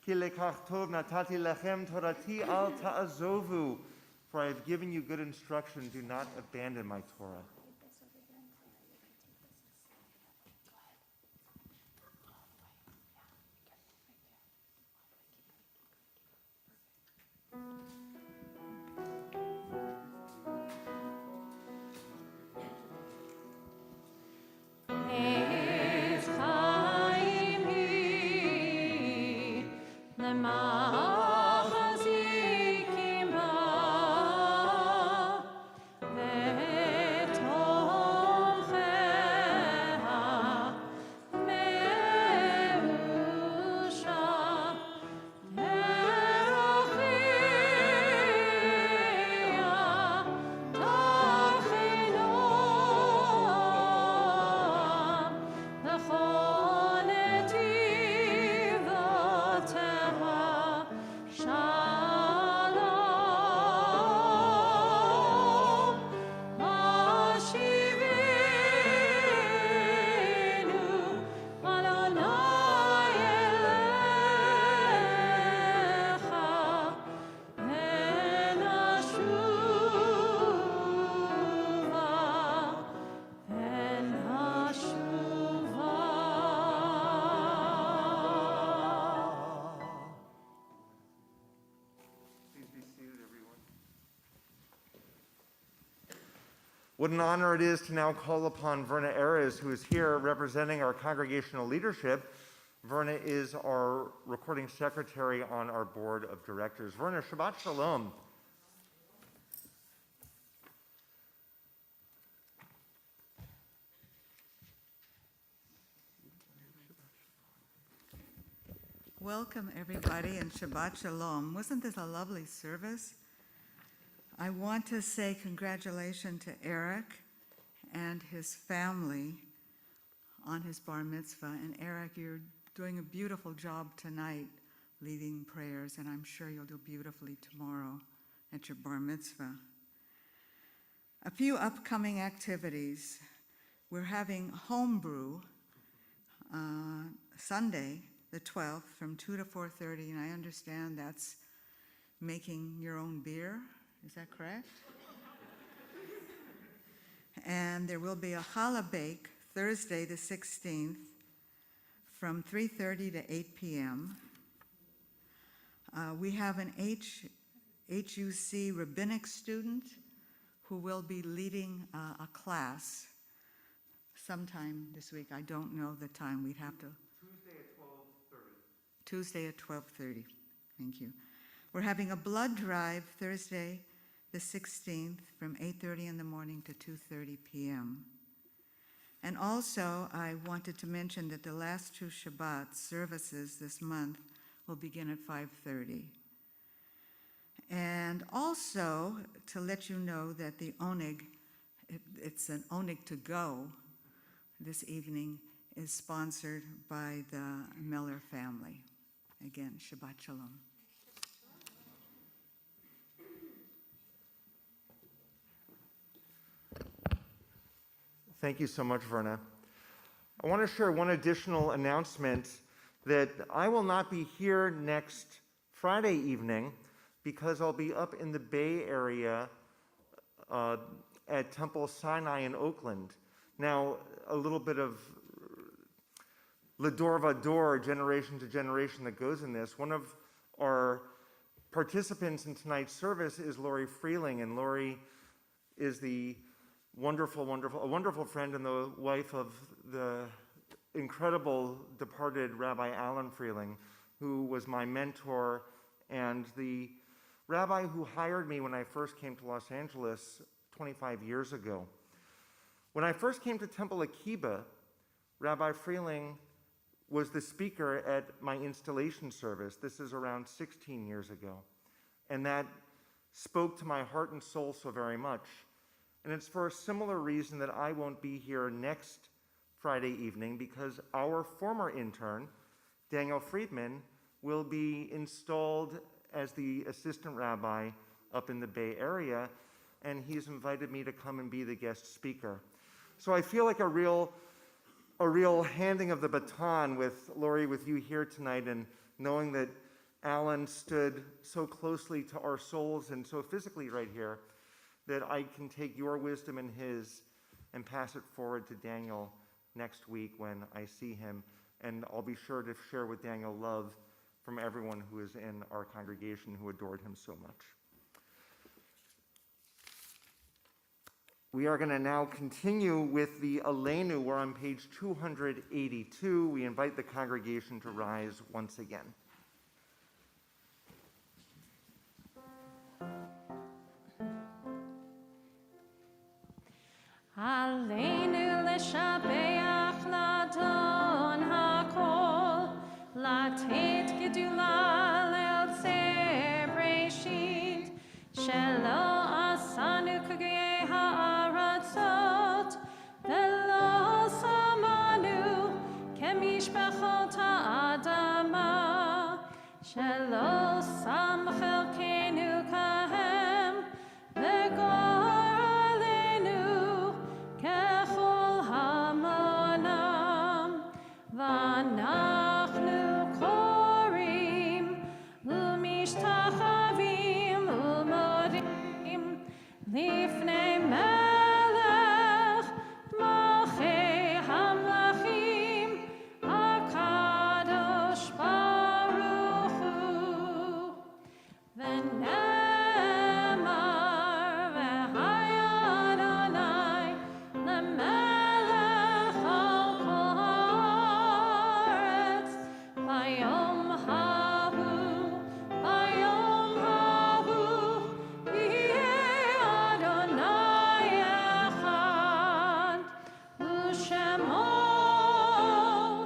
Ki lekach tov natati lechem torati al ta'azovu. For I have given you good instruction. Do not abandon my Torah. What an honor it is to now call upon Verna Erez, who is here representing our congregational leadership. Verna is our recording secretary on our board of directors. Verna, Shabbat Shalom. Welcome, everybody, and Shabbat Shalom. Wasn't this a lovely service? I want to say congratulations to Eric and his family on his bar mitzvah. And Eric, you're doing a beautiful job tonight leading prayers, and I'm sure you'll do beautifully tomorrow at your bar mitzvah. A few upcoming activities. We're having homebrew Sunday, the 12th, from 2 to 4:30, and I understand that's making your own beer. Is that correct? And there will be a challah bake Thursday the 16th from 3:30 to 8 p.m. We have an HUC rabbinic student who will be leading a class sometime this week. I don't know the time. We'd have to. Tuesday at 12:30. Tuesday at 12:30. Thank you. We're having a blood drive Thursday the 16th from 8:30 in the morning to 2:30 p.m. And also, I wanted to mention that the last two Shabbat services this month will begin at 5:30. And also, to let you know that the oneg, it's an oneg to go, this evening is sponsored by the Miller family. Again, Shabbat Shalom. Thank you so much, Verna. I want to share one additional announcement that I will not be here next Friday evening because I'll be up in the Bay Area at Temple Sinai in Oakland. Now, a little bit of Lador Vador, generation to generation, that goes in this. One of our participants in tonight's service is Lori Freeling, and Lori is the a wonderful friend and the wife of the incredible departed Rabbi Alan Freeling, who was my mentor and the rabbi who hired me when I first came to Los Angeles 25 years ago. When I first came to Temple Akiba, Rabbi Freeling was the speaker at my installation service. This is around 16 years ago. And that spoke to my heart and soul so very much. And it's for a similar reason that I won't be here next Friday evening, because our former intern, Daniel Friedman, will be installed as the assistant rabbi up in the Bay Area, and he's invited me to come and be the guest speaker. So I feel like a real handing of the baton with Lori, with you here tonight, and knowing that Alan stood so closely to our souls and so physically right here, that I can take your wisdom and his and pass it forward to Daniel next week when I see him. And I'll be sure to share with Daniel love from everyone who is in our congregation who adored him so much. We are going to now continue with the Aleinu. We're on page 282. We invite the congregation to rise once again. Aleinu leshabeach ladon hakol, latet gedula leotzer breshit, shelo asanu kagei ha'aratzot, velo samanu kemishpachot ha'adama, shelo sam chelkenu kahem, v'gor ככל המונם, ואנחנו קוראים ומשתחווים ומודים לפני מלך מלכי המלכים, הקדוש ברוך הוא. ונאמר והיה אדוני למלך על כל הארץ, ביום ההוא יהיה אדוני אחד, ושמו אחד.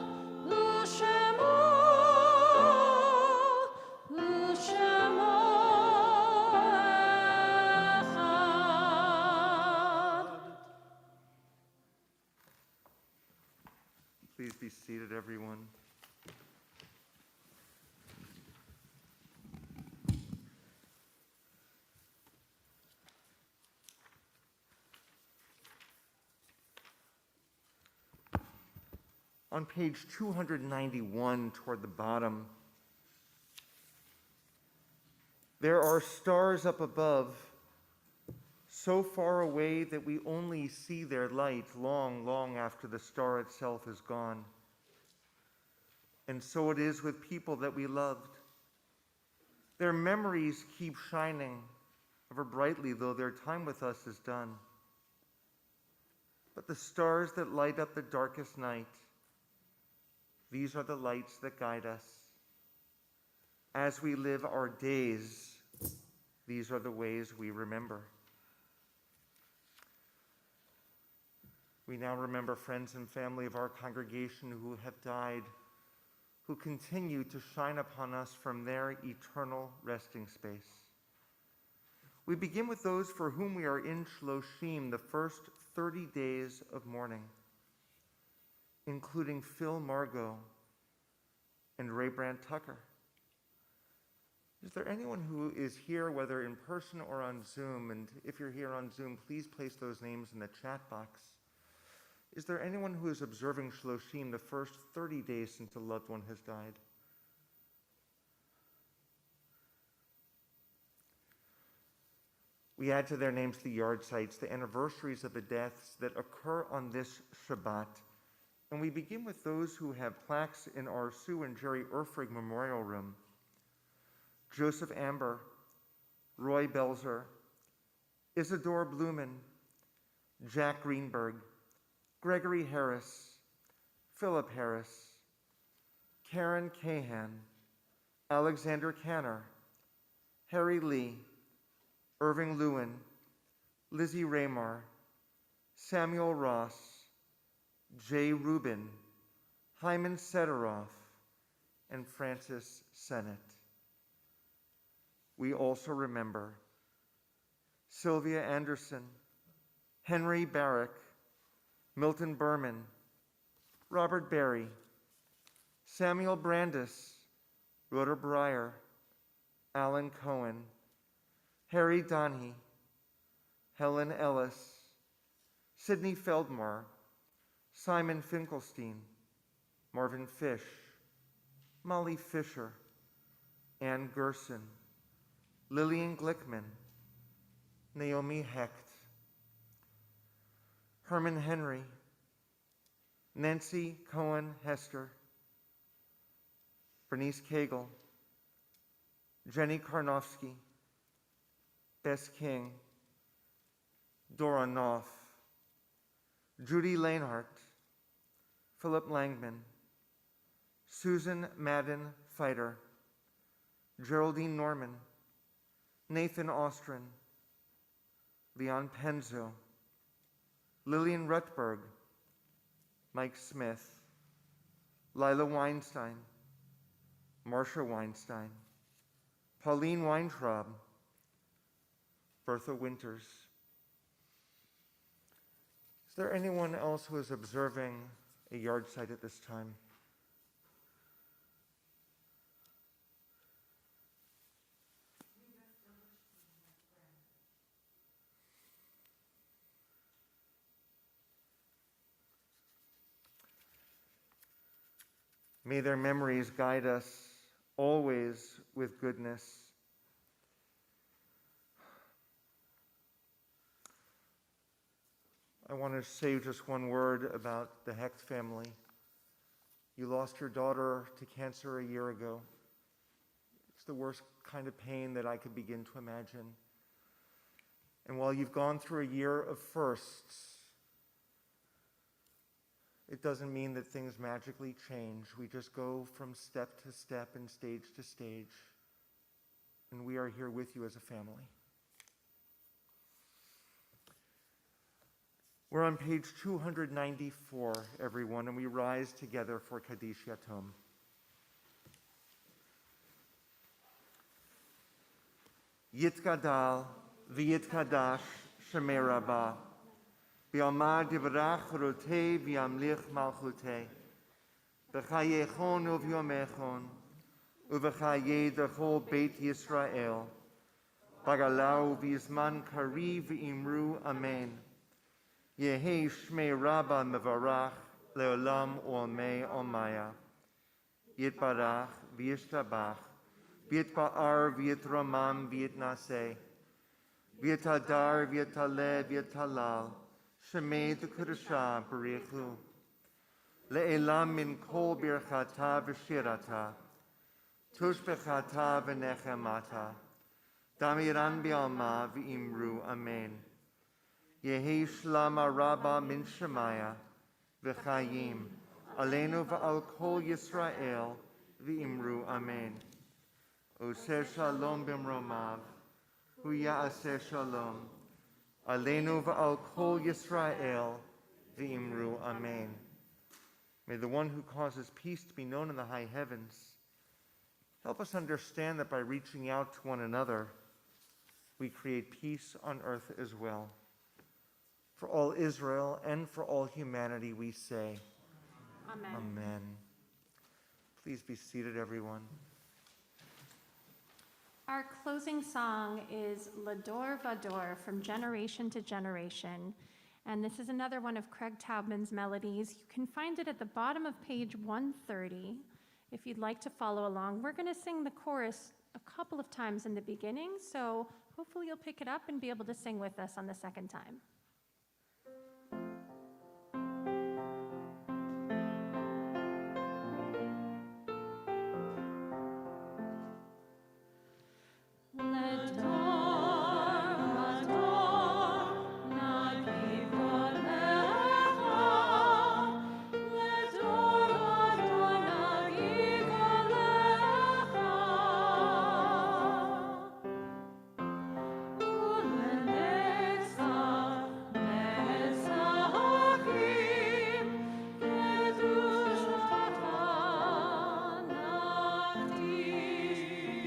Please be seated, everyone. On page 291, toward the bottom, there are stars up above, so far away that we only see their light long, long after the star itself is gone. And so it is with people that we loved. Their memories keep shining ever brightly, though their time with us is done. But the stars that light up the darkest night, these are the lights that guide us. As we live our days, these are the ways we remember. We now remember friends and family of our congregation who have died, who continue to shine upon us from their eternal resting space. We begin with those for whom we are in Shloshim, the first 30 days of mourning. including Phil Margot and Ray Brandt Tucker. Is there anyone who is here, whether in person or on Zoom? And if you're here on Zoom, please place those names in the chat box. Is there anyone who is observing Shloshim the first 30 days since a loved one has died? We add to their names the yard sites, the anniversaries of the deaths that occur on this Shabbat. And we begin with those who have plaques in our Sue and Jerry Erfrig Memorial Room. Joseph Amber, Roy Belzer, Isidore Blumen, Jack Greenberg, Gregory Harris, Philip Harris, Karen Cahan, Alexander Canner, Harry Lee, Irving Lewin, Lizzie Raymar, Samuel Ross, Jay Rubin, Hyman Sederoff, and Francis Sennett. We also remember Sylvia Anderson, Henry Barrick, Milton Berman, Robert Berry, Samuel Brandis, Rhoda Breyer, Alan Cohen, Harry Donahue, Helen Ellis, Sidney Feldmar, Simon Finkelstein, Marvin Fish, Molly Fisher, Ann Gerson, Lillian Glickman, Naomi Hecht, Herman Henry, Nancy Cohen Hester, Bernice Cagle, Jenny Karnofsky, Bess King, Dora Knopf, Judy Lanehart, Philip Langman, Susan Madden Fighter, Geraldine Norman, Nathan Ostrin, Leon Penzo, Lillian Rutberg, Mike Smith, Lila Weinstein, Marsha Weinstein, Pauline Weintraub, Bertha Winters. Is there anyone else who is observing a yard site at this time? May their memories guide us always with goodness. I want to say just one word about the Hecht family. You lost your daughter to cancer a year ago. It's the worst kind of pain that I could begin to imagine. And while you've gone through a year of firsts, it doesn't mean that things magically change. We just go from step to step and stage to stage. And we are here with you as a family. We're on page 294, everyone, and we rise together for Kaddish Yatom. Yitkadal v'yitkadash shemei rabbah, v'yamar divrach rotei v'yamlich malchutei, v'chayechon uv'yomechon, uv'chayei d'chol Beit Yisrael, bagalau v'yizman kari v'imru amen. Yehi Shmei Rabba Mevarach Leolam Olmei Olmaya. Yitbarach V'yishtabach V'yitba'ar V'yitramam V'yitnaseh V'yitadar V'yitaleh V'yitalal Shemei D'Kudashah B'richu Le'elam Min Kol Birchata V'shirata Tushbechata V'nechemata Damiran B'alma V'imru Amen. Yehi Shlama Rabba Min Shemaya V'chayim Aleinu V'al Kol Yisrael V'imru Amen. Oseh Shalom B'mromav Hu Ya'aseh Shalom Aleinu V'al Kol Yisrael V'imru Amen. May the one who causes peace to be known in the high heavens help us understand that by reaching out to one another, we create peace on earth as well. For all Israel and for all humanity, we say, Amen. Amen. Please be seated, everyone. Our closing song is L'Ador Vador, From Generation to Generation. And this is another one of Craig Taubman's melodies. You can find it at the bottom of page 130 if you'd like to follow along. We're going to sing the chorus a couple of times in the beginning, so hopefully you'll pick it up and be able to sing with us on the second time.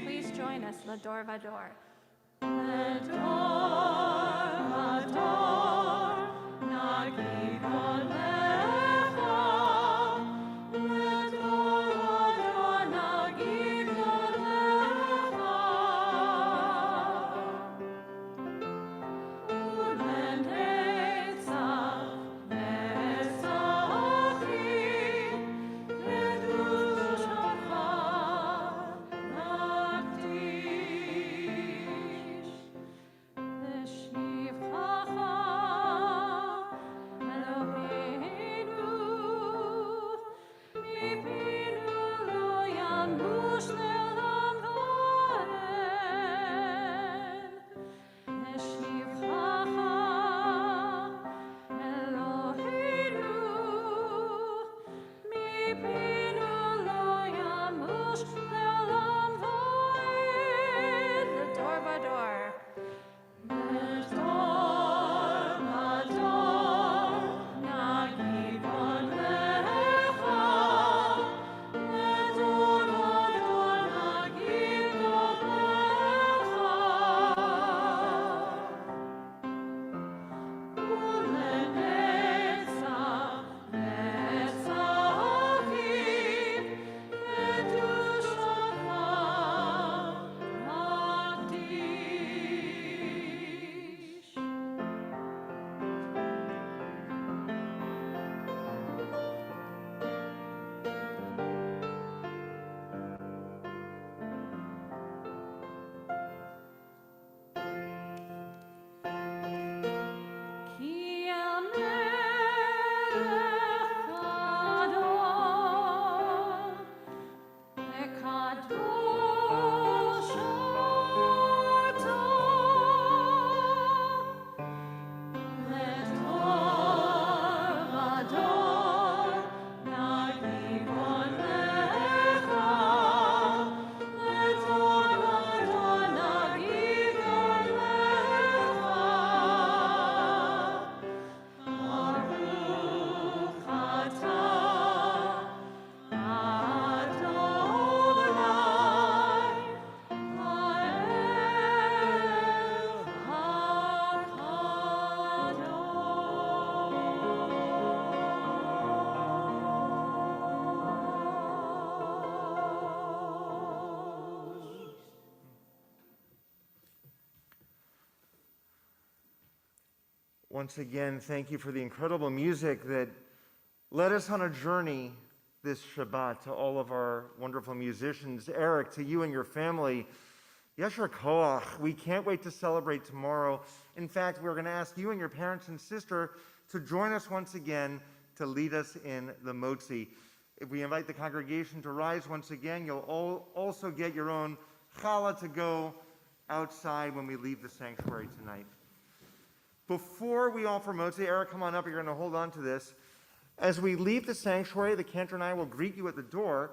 Please join us, L'Ador Vador. Once again, thank you for the incredible music that led us on a journey this Shabbat. To all of our wonderful musicians, Eric, to you and your family, Yasher Koach, we can't wait to celebrate tomorrow. In fact, we're going to ask you and your parents and sister to join us once again to lead us in the Motzi. If we invite the congregation to rise once again, you'll all also get your own challah to go outside when we leave the sanctuary tonight. Before we offer Motzi, Eric, come on up. You're going to hold on to this. As we leave the sanctuary, the cantor and I will greet you at the door.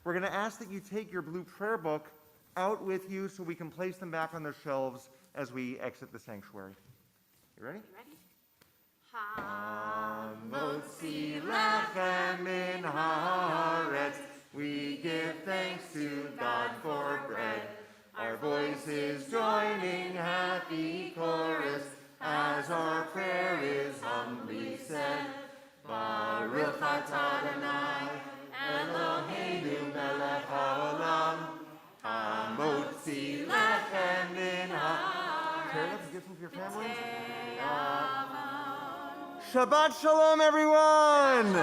We're going to ask that you take your blue prayer book out with you so we can place them back on their shelves as we exit the sanctuary. You ready? Hamotzi lechem min haaretz, we give thanks to God for bread. Our voices joining happy chorus as our prayer is humbly said. Baruch atah Adonai share that and give some to your families. Shabbat Shalom, everyone!